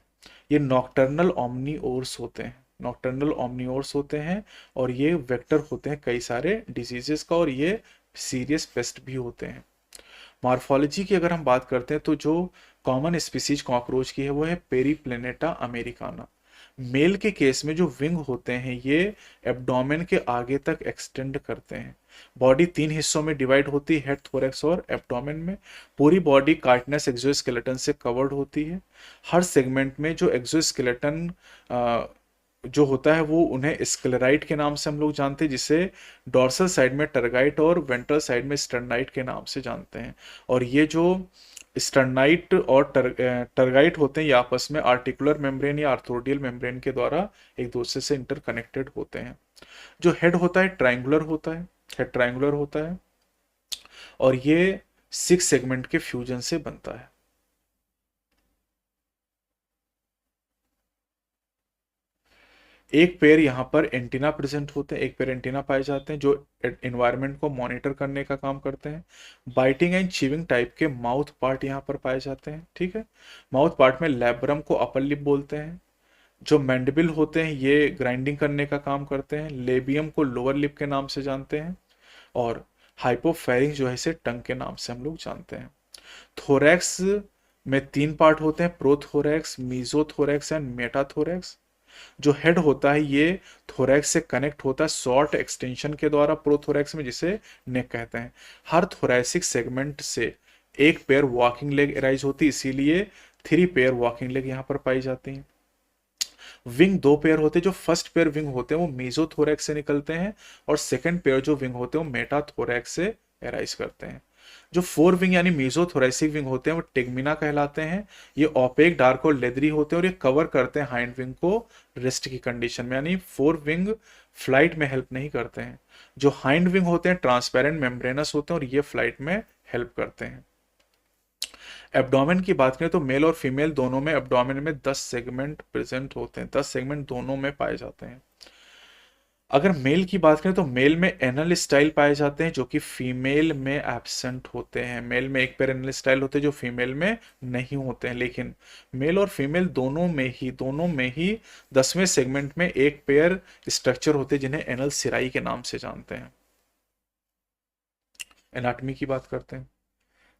ये नॉकटर्नल ओमनीओर्स होते हैं, नॉकटर्नल ओमनीओर्स होते हैं, और ये वेक्टर होते हैं कई सारे डिजीजेस का, और ये सीरियस पेस्ट भी होते हैं। मॉर्फोलॉजी की अगर हम बात करते हैं तो जो कॉमन स्पीसीज कॉकरोच की है वो है पेरीप्लेनेटा अमेरिकाना। मेल के केस में जो विंग होते हैं ये एब्डोमेन के आगे तक एक्सटेंड करते हैं। बॉडी तीन हिस्सों में डिवाइड होती है, हेड, थोरैक्स और एब्डोमेन में। पूरी बॉडी कार्टिनस एक्सोस्केलेटन से कवर्ड होती है। हर सेगमेंट में जो एक्सोस्केलेटन जो होता है वो उन्हें स्क्लेराइट के नाम से हम लोग जानते हैं, जिसे डॉर्सल साइड में टर्गाइट और वेंट्रल साइड में स्टर्नाइट के नाम से जानते हैं। और ये जो स्टर्नाइट और टर्गाइट होते हैं ये आपस में आर्टिकुलर मेम्ब्रेन या आर्थ्रोडियल मेम्ब्रेन के द्वारा एक दूसरे से इंटरकनेक्टेड होते हैं। जो हेड होता है ट्रायंगुलर होता है, हेड ट्रायंगुलर होता है, और ये 6 सेगमेंट के फ्यूजन से बनता है। एक पेयर यहाँ पर एंटीना प्रेजेंट होते हैं, एक पेयर एंटीना पाए जाते हैं जो एनवायरनमेंट को मॉनिटर करने का काम करते हैं। बाइटिंग एंड चीविंग टाइप के माउथ पार्ट यहाँ पर पाए जाते हैं, ठीक है। माउथ पार्ट में लैब्रम को अपर लिप बोलते हैं। जो मैंडिबिल होते हैं ये ग्राइंडिंग करने का काम करते हैं। लेबियम को लोअर लिप के नाम से जानते हैं। और हाइपोफेरिंग जो है इसे टंग के नाम से हम लोग जानते हैं। थोरैक्स में 3 पार्ट होते हैं, प्रोथोरैक्स, मीजोथोरैक्स एंड मेटाथोरैक्स। जो हेड होता है ये थोरैक्स से कनेक्ट होता है शॉर्ट एक्सटेंशन के द्वारा प्रोथोरैक्स में, जिसे नेक कहते हैं। हर थोरैसिक सेगमेंट से एक पेयर वॉकिंग लेग एराइज होती है, इसीलिए 3 पेयर वॉकिंग लेग यहाँ पर पाई जाती हैं। विंग 2 पेयर होते हैं। जो फर्स्ट पेयर विंग होते हैं वो मेसोथोरैक्स से निकलते हैं और सेकंड पेयर जो विंग होते हैं वो मेटाथोरैक्स से एराइज करते हैं। जो 4 विंग यानी मेसोथोरैसिक विंग होते हैं वो टेगमिना कहलाते हैं। ये ओपेक, डार्क और लेदरी होते हैं और ये कवर करते हैं हाइंड विंग को रेस्ट की कंडीशन में, यानी 4 विंग फ्लाइट में हेल्प नहीं करते हैं। जो हाइंड विंग होते हैं ट्रांसपेरेंट मेम्ब्रेनस होते हैं और ये फ्लाइट में हेल्प करते हैं। एब्डोमेन की बात करें तो मेल और फीमेल दोनों में एब्डोमेन में 10 सेगमेंट प्रेजेंट होते हैं, 10 सेगमेंट दोनों में पाए जाते हैं। अगर मेल की बात करें तो मेल में एनल स्टाइल पाए जाते हैं जो कि फीमेल में एब्सेंट होते हैं। मेल में एक पेयर एनल स्टाइल होते हैं जो फीमेल में नहीं होते हैं, लेकिन मेल और फीमेल दोनों में ही 10वें सेगमेंट में एक पेयर स्ट्रक्चर होते हैं जिन्हें एनल सिराई के नाम से जानते हैं। एनाटॉमी की बात करते हैं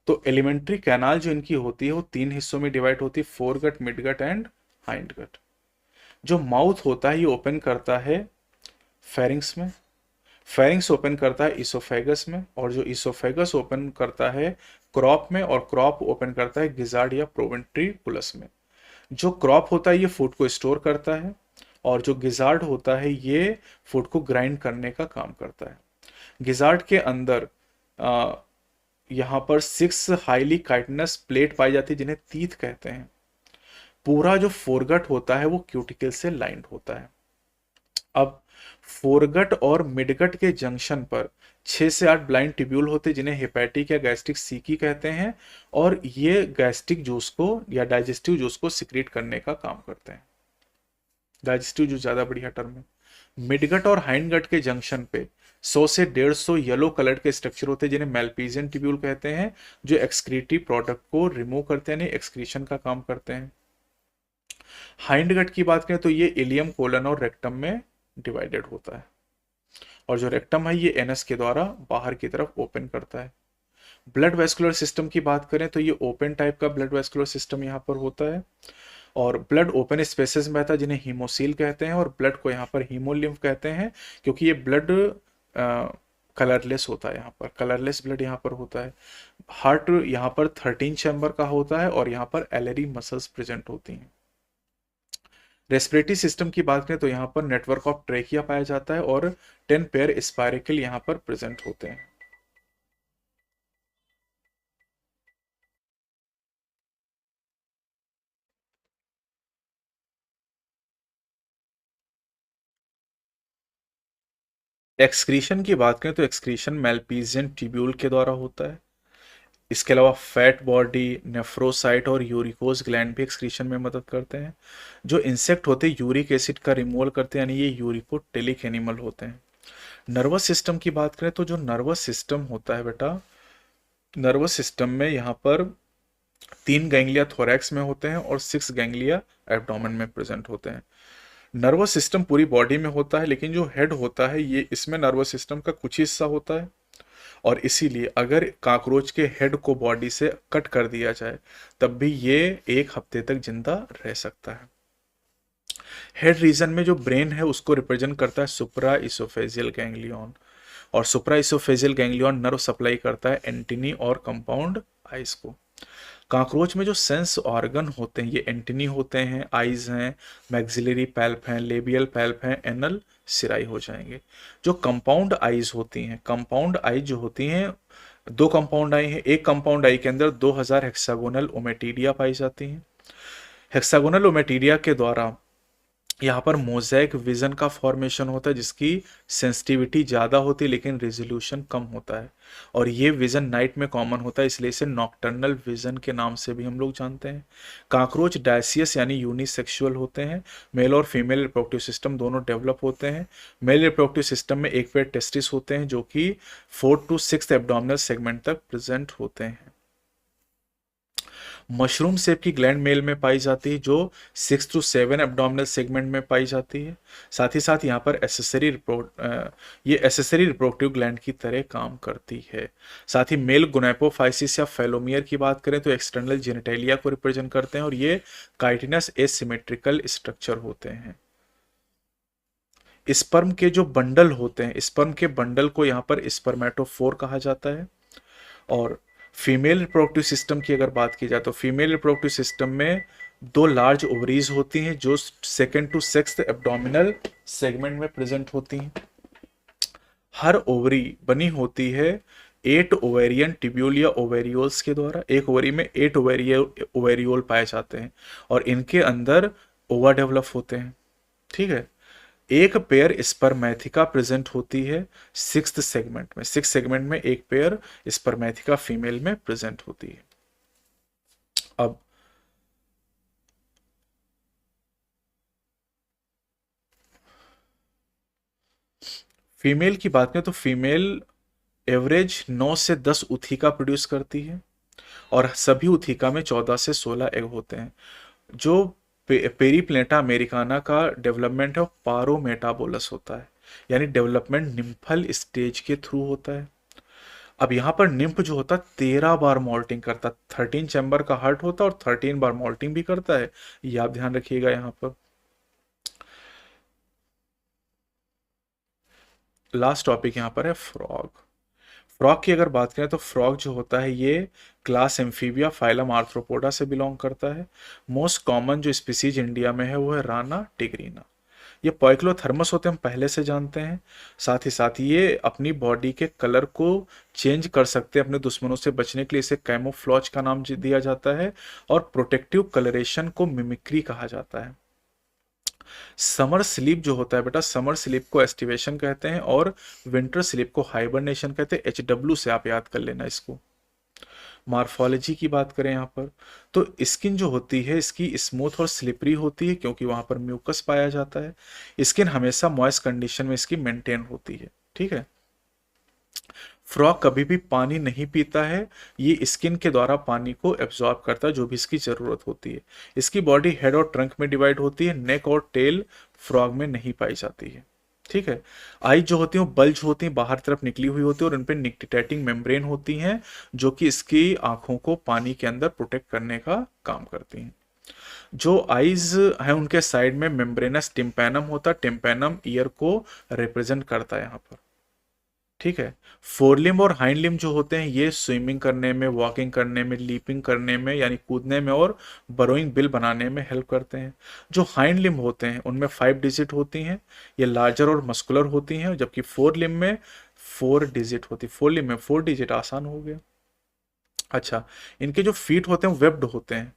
तो एलिमेंट्री कैनाल जो इनकी होती है वो 3 हिस्सों में डिवाइड होती है, फोरगट, मिडगट एंड हाइंडगट। जो माउथ होता है ये ओपन करता है फेरिंग्स में, फेरिंग्स ओपन करता है इसोफेगस में, और जो इसोफेगस ओपन करता है क्रॉप में, और क्रॉप ओपन करता है गिजार्ड या प्रोवेंट्रिकुलस में। जो क्रॉप होता है ये फूड को स्टोर करता है और जो गिजार्ड होता है ये फूड को ग्राइंड करने का काम करता है। गिजार्ड के अंदर यहाँ पर 6 हाईली काइटनस प्लेट पाई जाती है जिन्हें तीत कहते हैं। पूरा जो फोरगट होता है वो क्यूटिकल से लाइंड होता है। अब फोरगट और मिडगट के जंक्शन पर 6 से 8 ब्लाइंड ट्यूब्यूल होते हैं जिन्हें हेपेटिक या गैस्ट्रिक सीकी कहते हैं, और ये गैस्ट्रिक जूस को या डाइजेस्टिव जूस को सिक्रीट करने का काम करते हैं। डाइजेस्टिव जूस ज्यादा बढ़िया टर्म है। मिडगट और हाइंडगट के जंक्शन पे 100 से 150 येलो कलर के स्ट्रक्चर होते हैं जिन्हें मेल्पीजियन ट्यूब्यूल कहते हैं, जो एक्सक्रीटिव प्रोडक्ट को रिमूव करते हैं, यानी एक्सक्रीशन का काम करते हैं। हाइंडगट की बात करें तो ये इलियम, कोलन और रेक्टम में डिवाइडेड होता है, और जो रेक्टम है ये एनस के द्वारा बाहर की तरफ ओपन करता है। ब्लड वेस्कुलर सिस्टम की बात करें तो ये ओपन टाइप का ब्लड वेस्कुलर सिस्टम यहाँ पर होता है, और ब्लड ओपन स्पेसेस में बहता है जिन्हें हीमोसील कहते हैं, और ब्लड को यहाँ पर हीमोलिम्फ कहते हैं क्योंकि ये ब्लड कलरलेस होता है। यहाँ पर कलरलेस ब्लड यहाँ पर होता है। हार्ट यहाँ पर 13 चैम्बर का होता है और यहाँ पर एलरी मसल्स प्रेजेंट होती हैं। रेस्पिरेटरी सिस्टम की बात करें तो यहाँ पर नेटवर्क ऑफ ट्रेकिया पाया जाता है और 10 पेयर स्पायरिकल यहाँ पर प्रेजेंट होते हैं। एक्सक्रीशन की बात करें तो एक्सक्रीशन मेल्पीजियन ट्यूब्यूल के द्वारा होता है। इसके अलावा फैट बॉडी, नेफ्रोसाइट और यूरिकोज ग्लैंड भी एक्सक्रीशन में मदद करते हैं। जो इंसेक्ट होते हैं यूरिक एसिड का रिमूवल करते हैं, यानी ये यूरिकोटेलिक एनिमल होते हैं। नर्वस सिस्टम की बात करें तो जो नर्वस सिस्टम होता है बेटा, नर्वस सिस्टम में यहाँ पर 3 गैंग्लिया थोरैक्स में होते हैं और 6 गैंग्लिया एब्डोमेन में प्रेजेंट होते हैं। नर्वस सिस्टम पूरी बॉडी में होता है, लेकिन जो हेड होता है ये इसमें नर्वस सिस्टम का कुछ हिस्सा होता है, और इसीलिए अगर कॉकरोच के हेड को बॉडी से कट कर दिया जाए तब भी ये 1 हफ्ते तक जिंदा रह सकता है। हेड रीजन में जो ब्रेन है उसको रिप्रेजेंट करता है सुप्रा इसोफेजियल गैंग्लियन, और सुप्रा इसोफेजियल गैंग्लियन नर्व सप्लाई करता है एंटिनी और कंपाउंड आइज को। कॉकरोच में जो सेंस ऑर्गन होते हैं ये एंटिनी होते हैं, आइज हैं, मैक्सिलरी पैल्प हैं, लेबियल पैल्प हैं, एनल सिराई हो जाएंगे। जो कंपाउंड आइज होती हैं, कंपाउंड आइज जो होती हैं 2 कंपाउंड आई हैं। एक कंपाउंड आई के अंदर 2000 हेक्सागोनल ओमेटिडिया पाई जाती हैं। हेक्सागोनल ओमेटिडिया के द्वारा यहाँ पर मोज़ेक विज़न का फॉर्मेशन होता है जिसकी सेंसिटिविटी ज़्यादा होती है लेकिन रेजोल्यूशन कम होता है, और ये विज़न नाइट में कॉमन होता है, इसलिए इसे नॉकटर्नल विज़न के नाम से भी हम लोग जानते हैं। काकरोच डायसियस यानी यूनिसेक्सुअल होते हैं, मेल और फीमेल रिप्रोडक्टिव सिस्टम दोनों डेवलप होते हैं। मेल रिप्रोडक्टिव सिस्टम में एक पेयर टेस्टिस होते हैं जो कि 4 to 6 एब्डोमिनल सेगमेंट तक प्रेजेंट होते हैं। मशरूम शेप की ग्लैंड मेल में पाई जाती है जो 6 to 7 एब्डोमिनल सेगमेंट में पाई जाती है। साथ ही साथ यहाँ पर ये एसेसरी रिप्रोडक्टिव ग्लैंड की तरह काम करती है। साथ ही मेल गोनेपोफाइसिस या फेलोमियर की बात करें तो एक्सटर्नल जेनिटेलिया को रिप्रेजेंट करते हैं और ये काइटिनस एसिमेट्रिकल स्ट्रक्चर होते हैं। स्पर्म के जो बंडल होते हैं, स्पर्म के बंडल को यहाँ पर स्पर्मेटोफोर कहा जाता है। और फीमेल रिप्रोडक्टिव सिस्टम की अगर बात की जाए तो फीमेल रिप्रोडक्टिव सिस्टम में 2 लार्ज ओवरीज होती हैं जो 2nd to 6th abdominal segment में प्रेजेंट होती हैं। हर ओवरी बनी होती है 8 ओवेरियन ट्यूब्यूल या ओवेरियोल्स के द्वारा। एक ओवरी में 8 ओवेरियोल पाए जाते हैं और इनके अंदर ओवा डेवलप होते हैं। ठीक है, एक पेयर स्पर्मेथिका प्रेजेंट होती है 6th सेगमेंट में। 6th सेगमेंट में एक पेयर स्पर्मेथिका फीमेल में प्रेजेंट होती है। अब फीमेल की बात करें तो फीमेल एवरेज 9 से 10 उथिका प्रोड्यूस करती है और सभी उथिका में 14 से 16 एग होते हैं। जो पेरीप्लेटा अमेरिकाना का डेवलपमेंट है वो पारोमेटाबोलस होता है, यानी डेवलपमेंट निम्फल स्टेज के थ्रू होता है। अब यहाँ पर निम्फ जो होता है 13 बार मॉल्टिंग करता है, 13 चैम्बर का हार्ट होता है और 13 बार मॉल्टिंग भी करता है, ये आप ध्यान रखिएगा। यहाँ पर लास्ट टॉपिक यहाँ पर है फ्रॉग। फ्रॉग की अगर बात करें तो फ्रॉग जो होता है ये क्लास एम्फीबिया फाइलम आर्थ्रोपोडा से बिलोंग करता है। मोस्ट कॉमन जो स्पीसीज इंडिया में है वो है राना टिग्रीना। ये पॉइक्लोथर्मस होते हैं, हम पहले से जानते हैं। साथ ही साथ ये अपनी बॉडी के कलर को चेंज कर सकते हैं अपने दुश्मनों से बचने के लिए, इसे कैमोफ्लॉज का नाम दिया जाता है और प्रोटेक्टिव कलरेशन को मिमिक्री कहा जाता है। समर स्लीप जो होता है बेटा, समर स्लीप को एस्टिवेशन कहते हैं और विंटर स्लीप को हाइबरनेशन कहते हैं। HW से आप याद कर लेना इसको। मार्फोलॉजी की बात करें यहाँ पर तो स्किन जो होती है इसकी स्मूथ और स्लिपरी होती है क्योंकि वहां पर म्यूकस पाया जाता है। स्किन हमेशा मॉइस्ट कंडीशन में इसकी मेंटेन होती है। ठीक है, फ्रॉग कभी भी पानी नहीं पीता है, ये स्किन के द्वारा पानी को एब्जॉर्ब करता है जो भी इसकी जरूरत होती है। इसकी बॉडी हेड और ट्रंक में डिवाइड होती है, नेक और टेल फ्रॉग में नहीं पाई जाती है। ठीक है, आईज जो होती हैं वो बल्ज होती हैं, बाहर तरफ निकली हुई होती है और उन पर निकटेटिंग मेम्ब्रेन होती हैं जो कि इसकी आंखों को पानी के अंदर प्रोटेक्ट करने का काम करती हैं। जो आईज है उनके साइड में मेम्ब्रेनस टिम्पैनम होता है, टिम्पैनम ईयर को रिप्रेजेंट करता है यहाँ पर। ठीक है, फोरलिम और हाइंड लिम जो होते हैं ये स्विमिंग करने में, वॉकिंग करने में, लीपिंग करने में यानी कूदने में और बरोइंग बिल बनाने में हेल्प करते हैं। जो हाइंड लिम होते हैं उनमें 5 डिजिट होती हैं, ये लार्जर और मस्कुलर होती हैं, जबकि फोर लिम में 4 डिजिट होती है। फोर लिम में 4 डिजिट आसान हो गया। अच्छा, इनके जो फीट होते हैं वेब्ड होते हैं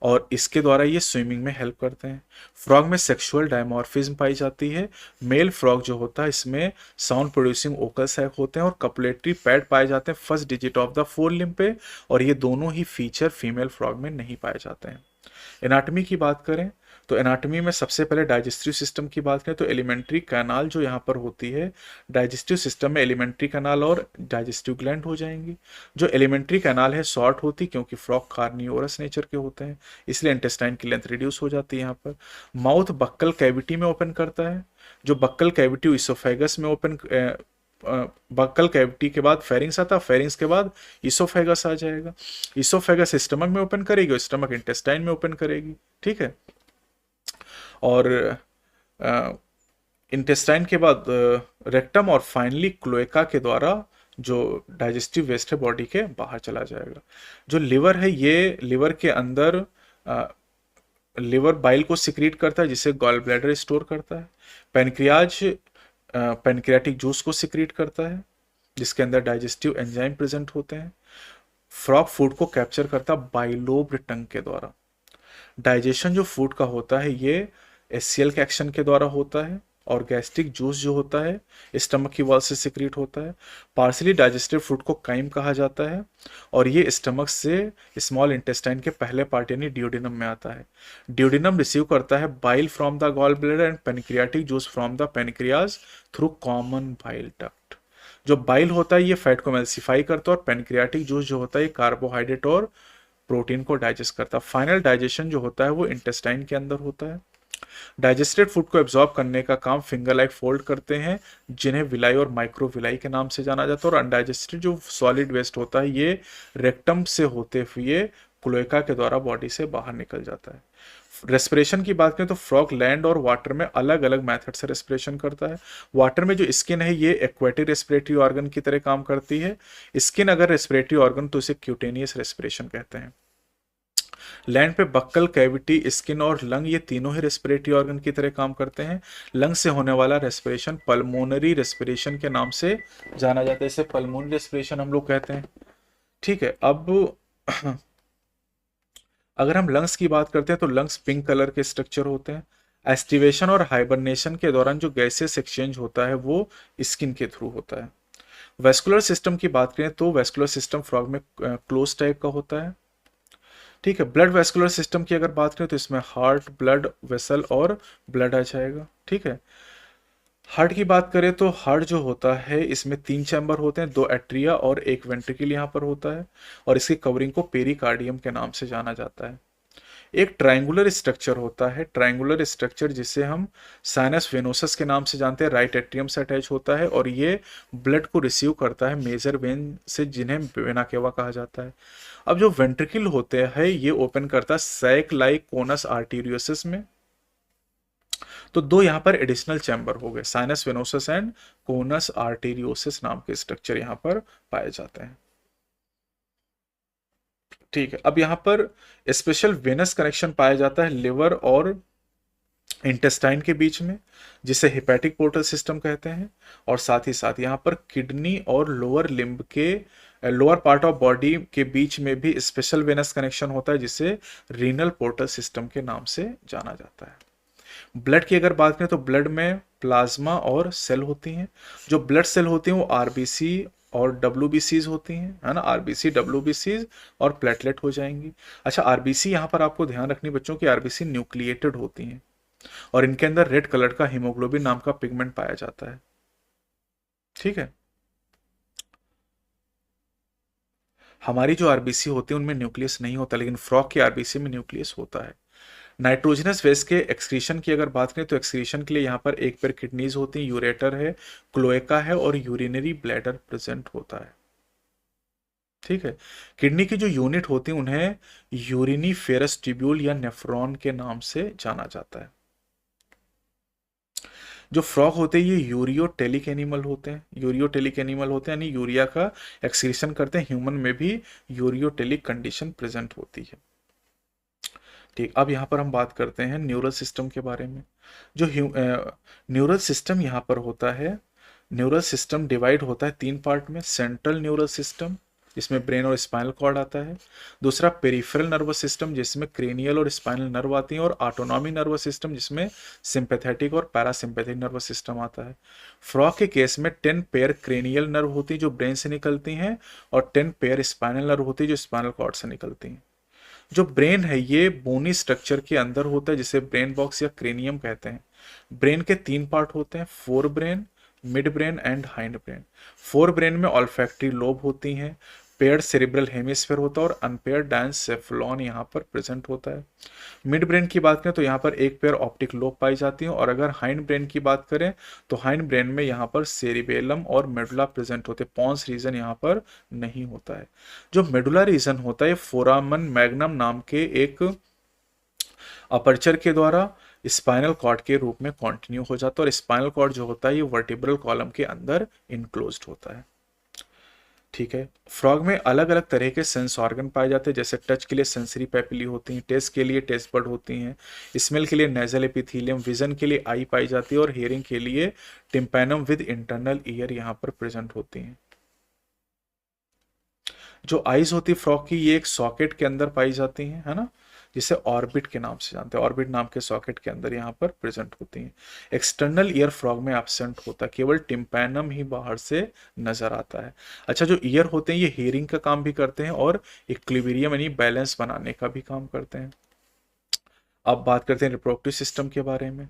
और इसके द्वारा ये स्विमिंग में हेल्प करते हैं। फ्रॉग में सेक्सुअल डायमॉर्फिज्म पाई जाती है। मेल फ्रॉग जो होता है इसमें साउंड प्रोड्यूसिंग ओकल सैक होते हैं और कपुलेटरी पैड पाए जाते हैं first digit of the four limb पे, और ये दोनों ही फीचर फीमेल फ्रॉग में नहीं पाए जाते हैं। एनाटॉमी की बात करें तो एनाटॉमी में सबसे पहले डाइजेस्टिव सिस्टम की बात करें तो एलिमेंट्री कैनाल जो यहाँ पर होती है, डाइजेस्टिव सिस्टम में एलिमेंट्री कैनाल और डाइजेस्टिव ग्लैंड हो जाएंगी। जो एलिमेंट्री कैनाल है शॉर्ट होती क्योंकि फ्रॉग कार्निवोरस नेचर के होते हैं, इसलिए इंटेस्टाइन की लेंथ रिड्यूस हो जाती है यहाँ पर। माउथ बक्कल कैविटी में ओपन करता है, जो बक्कल कैविटी इसोफेगस में ओपन, बक्कल कैविटी के बाद फेरिंग्स आता है, फेरिंग्स के बाद इसोफेगस आ जाएगा। इसोफेगस स्टमक में ओपन करेगी, स्टमक इंटेस्टाइन में ओपन करेगी। ठीक है, और इंटेस्टाइन के बाद रेक्टम और फाइनली क्लोएका के द्वारा जो डाइजेस्टिव वेस्ट है बॉडी के बाहर चला जाएगा। जो लिवर है ये लिवर के अंदर लिवर बाइल को सिक्रीट करता है जिसे गॉल ब्लैडर स्टोर करता है। पैनक्रियाज पैनक्रियाटिक जूस को सिक्रीट करता है जिसके अंदर डाइजेस्टिव एंजाइम प्रेजेंट होते हैं। फ्रॉग फूड को कैप्चर करता है बाइलोब्ड टंग के द्वारा। डाइजेशन जो फूड का होता है ये HCl के एक्शन के द्वारा होता है, और गैस्ट्रिक जूस जो होता है स्टमक की वॉल से सिक्रीट होता है। पार्सली डाइजेस्टेड फूड को काइम कहा जाता है, और ये स्टमक से स्मॉल इंटेस्टाइन के पहले पार्ट यानी ड्यूडेनम में आता है। ड्यूडेनम रिसीव करता है bile from the gall bladder and pancreatic juice from the pancreas through common bile duct. जो बाइल होता है ये फैट को एमल्सिफाई करता है, और पेनक्रियाटिक जूस जो होता है ये कार्बोहाइड्रेट और प्रोटीन को डाइजेस्ट करता है। फाइनल डाइजेशन जो होता है वो इंटेस्टाइन के अंदर होता है। डाइजेस्टेड फूड को एब्जॉर्ब करने का काम फिंगर लाइक फोल्ड करते हैं, जिन्हें विलाई और माइक्रोविलाई के नाम से जाना जाता है। और अनडाइजेस्टेड जो सॉलिड वेस्ट होता है ये रेक्टम से होते हुए क्लोएका के द्वारा बॉडी से बाहर निकल जाता है। रेस्पिरेशन की बात करें तो फ्रॉग लैंड और वाटर में अलग अलग मेथड से रेस्पिरेशन करता है। वाटर में जो स्किन है ये एक्वेटिक रेस्पिरेटरी ऑर्गन की तरह काम करती है। स्किन अगर रेस्पिरेटरी ऑर्गन तो इसे क्यूटेनियस रेस्पिरेशन कहते हैं। लैंड पे बक्कल, कैविटी, स्किन और लंग ये तीनों ही रेस्पिरेटरी ऑर्गन की तरह काम करते हैं। लंग से होने वाला रेस्पिरेशन पल्मोनरी रेस्पिरेशन के नाम से जाना जाता है, इसे पल्मोनरी रेस्पिरेशन हम लोग कहते हैं। ठीक है, अब अगर हम लंग्स की बात करते हैं तो लंग्स पिंक कलर के स्ट्रक्चर होते हैं। एस्टिवेशन और हाइबरनेशन के दौरान जो गैसेस एक्सचेंज होता है वो स्किन के थ्रू होता है। वेस्कुलर सिस्टम की बात करें तो वेस्कुलर सिस्टम फ्रॉग में क्लोज टाइप का होता है। ठीक है, ब्लड वेस्कुलर सिस्टम की अगर बात करें तो इसमें हार्ट, ब्लड वेसल और ब्लड आ जाएगा। ठीक है, हार्ट की बात करें तो हार्ट जो होता है इसमें 3 चैम्बर होते हैं, 2 एट्रिया और 1 वेंट्रिकल यहाँ पर होता है, और इसकी कवरिंग को पेरिकार्डियम के नाम से जाना जाता है। एक ट्रायंगुलर स्ट्रक्चर होता है, ट्रायंगुलर स्ट्रक्चर जिसे हम साइनस वेनोसस के नाम से जानते हैं, राइट एट्रियम से अटैच होता है, और ये ब्लड को रिसीव करता है मेजर वेन से, जिन्हें वेना केवा कहा जाता है। अब जो वेंट्रिकल होते हैं ये ओपन करता है सैक लाइक कोनस आर्टीरियोसिस में। तो 2 यहाँ पर एडिशनल चैम्बर हो गए, sinus venosus and conus arteriosus नाम के स्ट्रक्चर यहाँ पर पाए जाते हैं। ठीक है, अब यहाँ पर स्पेशल वेनस कनेक्शन पाया जाता है लिवर और इंटेस्टाइन के बीच में, जिसे हेपेटिक पोर्टल सिस्टम कहते हैं। और साथ ही साथ यहाँ पर किडनी और लोअर लिम्ब के लोअर पार्ट ऑफ बॉडी के बीच में भी स्पेशल वेनस कनेक्शन होता है, जिसे रीनल पोर्टल सिस्टम के नाम से जाना जाता है। ब्लड की अगर बात करें तो ब्लड में प्लाज्मा और सेल होती हैं। जो ब्लड सेल होती हैं वो आरबीसी और डब्ल्यूबीसीज होती हैं, है ना, आरबीसी, डब्ल्यूबीसीज और प्लेटलेट हो जाएंगी। अच्छा, आरबीसी यहाँ पर आपको ध्यान रखनी बच्चों की, आरबीसी न्यूक्लिएटेड होती हैं और इनके अंदर रेड कलर का हीमोग्लोबिन नाम का पिगमेंट पाया जाता है। ठीक है, हमारी जो आरबीसी होती है उनमें न्यूक्लियस नहीं होता, लेकिन फ्रॉग की आरबीसी में न्यूक्लियस होता है। नाइट्रोजनस वेस्ट के एक्सक्रीशन की अगर बात करें तो एक्सक्रीशन के लिए यहाँ पर एक पेयर किडनीज होती हैं, यूरेटर है, क्लोएका है और यूरिनरी ब्लैडर प्रेजेंट होता है। ठीक है, किडनी की जो यूनिट होती है उन्हें यूरिनीफेरस ट्यूब्यूल या नेफ्रॉन के नाम से जाना जाता है। जो फ्रॉग होते हैं ये यूरियोटेलिक एनिमल होते हैं, यूरियोटेलिक एनिमल होते हैं यानी यूरिया का एक्सक्रीशन करते हैं। ह्यूमन में भी यूरियोटेलिक कंडीशन प्रेजेंट होती है। ठीक, अब यहाँ पर हम बात करते हैं न्यूरल सिस्टम के बारे में। जो न्यूरल सिस्टम यहाँ पर होता है, न्यूरल सिस्टम डिवाइड होता है 3 पार्ट में। सेंट्रल न्यूरल सिस्टम जिसमें ब्रेन और स्पाइनल कॉर्ड आता है, दूसरा पेरिफेरल नर्वस सिस्टम जिसमें क्रेनियल और स्पाइनल नर्व आती हैं, और ऑटोनॉमिक नर्वस सिस्टम जिसमें सिंपैथेटिक और पैरासिम्पैथिक नर्वस सिस्टम आता है। फ्रॉग के केस में 10 पेयर क्रेनियल नर्व होती है जो ब्रेन से निकलती हैं, और 10 पेयर स्पाइनल नर्व होती है जो स्पाइनल कॉर्ड से निकलती हैं। जो ब्रेन है ये बोनी स्ट्रक्चर के अंदर होता है जिसे ब्रेन बॉक्स या क्रेनियम कहते हैं। ब्रेन के 3 पार्ट होते हैं, fore brain, mid brain and hind brain. Fore brain में ऑल्फैक्टरी लोब होती हैं, पेयर्ड सेरिब्रल हेमिस्फीयर होता है और अनपेयर्ड डायंसेफेलॉन यहाँ पर प्रेजेंट होता है। मिड ब्रेन की बात करें तो यहाँ पर एक पेयर ऑप्टिक लोब पाई जाती है, और अगर हाइंड ब्रेन की बात करें तो हाइंड ब्रेन में यहाँ पर सेरिबेलम और मेडुला प्रेजेंट होते हैं, पॉन्स रीजन यहाँ पर नहीं होता है। जो मेडुला रीजन होता है फोरामन मैग्नम नाम के एक अपर्चर के द्वारा स्पाइनल कॉर्ड के रूप में कंटिन्यू हो जाता है, और स्पाइनल कॉर्ड जो होता है ये वर्टिब्रल कॉलम के अंदर इनक्लोज्ड होता है। ठीक है, फ्रॉग में अलग अलग तरह के सेंस ऑर्गन पाए जाते हैं, जैसे टच के लिए सेंसरी पेपिली होती हैं, टेस्ट के लिए टेस्ट बड होती हैं, स्मेल के लिए नेजल एपिथेलियम, विजन के लिए आई पाई जाती है, और हियरिंग के लिए टिम्पैनम विद इंटरनल ईयर यहाँ पर प्रेजेंट होती हैं। जो आईज होती है फ्रॉग की ये एक सॉकेट के अंदर पाई जाती हैं, है ना, जिसे ऑर्बिट के नाम से जानते हैं। ऑर्बिट नाम के सॉकेट के अंदर यहाँ पर प्रेजेंट होती हैं। एक्सटर्नल ईयर फ्रॉग में एब्सेंट होता है, केवल टिम्पैनम ही बाहर से नजर आता है। अच्छा, जो ईयर होते हैं ये हियरिंग का काम भी करते हैं और इक्विलिब्रियम यानी बैलेंस बनाने का भी काम करते हैं। अब बात करते हैं रिप्रोडक्टिव सिस्टम के बारे में।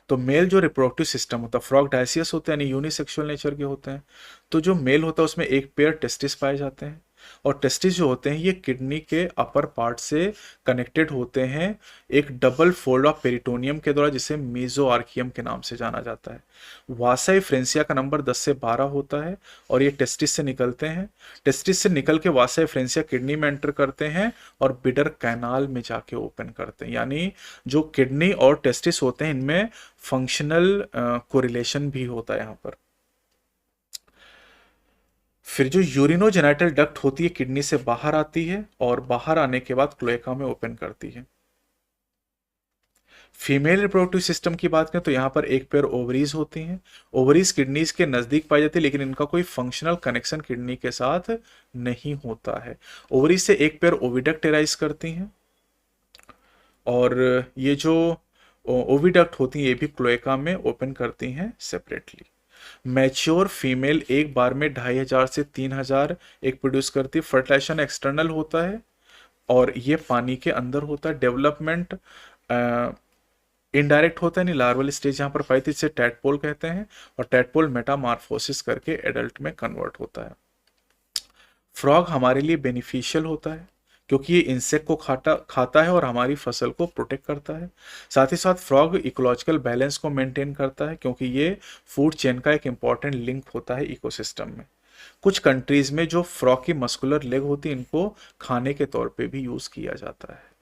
तो मेल जो रिप्रोडक्टिव सिस्टम होता है, फ्रॉग डायसियस होते हैं यानी यूनिसेक्सुअल नेचर के होते हैं। तो जो मेल होता है उसमें एक पेयर टेस्टिस पाए जाते हैं, और टेस्टिस जो होते हैं ये किडनी के अपर पार्ट से कनेक्टेड होते हैं एक डबल फोल्ड ऑफ पेरिटोनियम के द्वारा, जिसे मीजोआर्कियम के नाम से जाना जाता है। वासाई फ्रेंसिया का नंबर 10 से 12 होता है और ये टेस्टिस से निकलते हैं। टेस्टिस से निकल के वासाई फ्रेंसिया किडनी में एंटर करते हैं और बिडर कैनाल में जाके ओपन करते हैं। यानी जो किडनी और टेस्टिस होते हैं इनमें फंक्शनल कोरिलेशन भी होता है यहाँ पर। फिर जो यूरिनोजेनाइटल डक्ट होती है किडनी से बाहर आती है और बाहर आने के बाद क्लोएका में ओपन करती है। फीमेल रिप्रोडक्टिव सिस्टम की बात करें तो यहाँ पर एक पेयर ओवरीज होती हैं। ओवरीज किडनीज के नजदीक पाई जाती है, लेकिन इनका कोई फंक्शनल कनेक्शन किडनी के साथ नहीं होता है। ओवरीज से एक पेयर ओविडक्ट एराइज करती हैं, और ये जो ओविडक्ट होती हैं ये भी क्लोएका में ओपन करती हैं सेपरेटली। मैच्योर फीमेल एक बार में 2500 से 3000 एग प्रोड्यूस करती है। फर्टिलाइजेशन एक्सटर्नल होता है और ये पानी के अंदर होता है। डेवलपमेंट इनडायरेक्ट होता है, यानी लार्वल स्टेज यहाँ पर पाई थी, इसे टैडपोल कहते हैं, और टैडपोल मेटामार्फोसिस करके एडल्ट में कन्वर्ट होता है। फ्रॉग हमारे लिए बेनिफिशियल होता है क्योंकि ये इंसेक्ट को खाता है और हमारी फसल को प्रोटेक्ट करता है। साथ ही साथ फ्रॉग इकोलॉजिकल बैलेंस को मेंटेन करता है क्योंकि ये फूड चेन का एक इंपॉर्टेंट लिंक होता है इकोसिस्टम में। कुछ कंट्रीज में जो फ्रॉग की मस्कुलर लेग होती है इनको खाने के तौर पे भी यूज किया जाता है।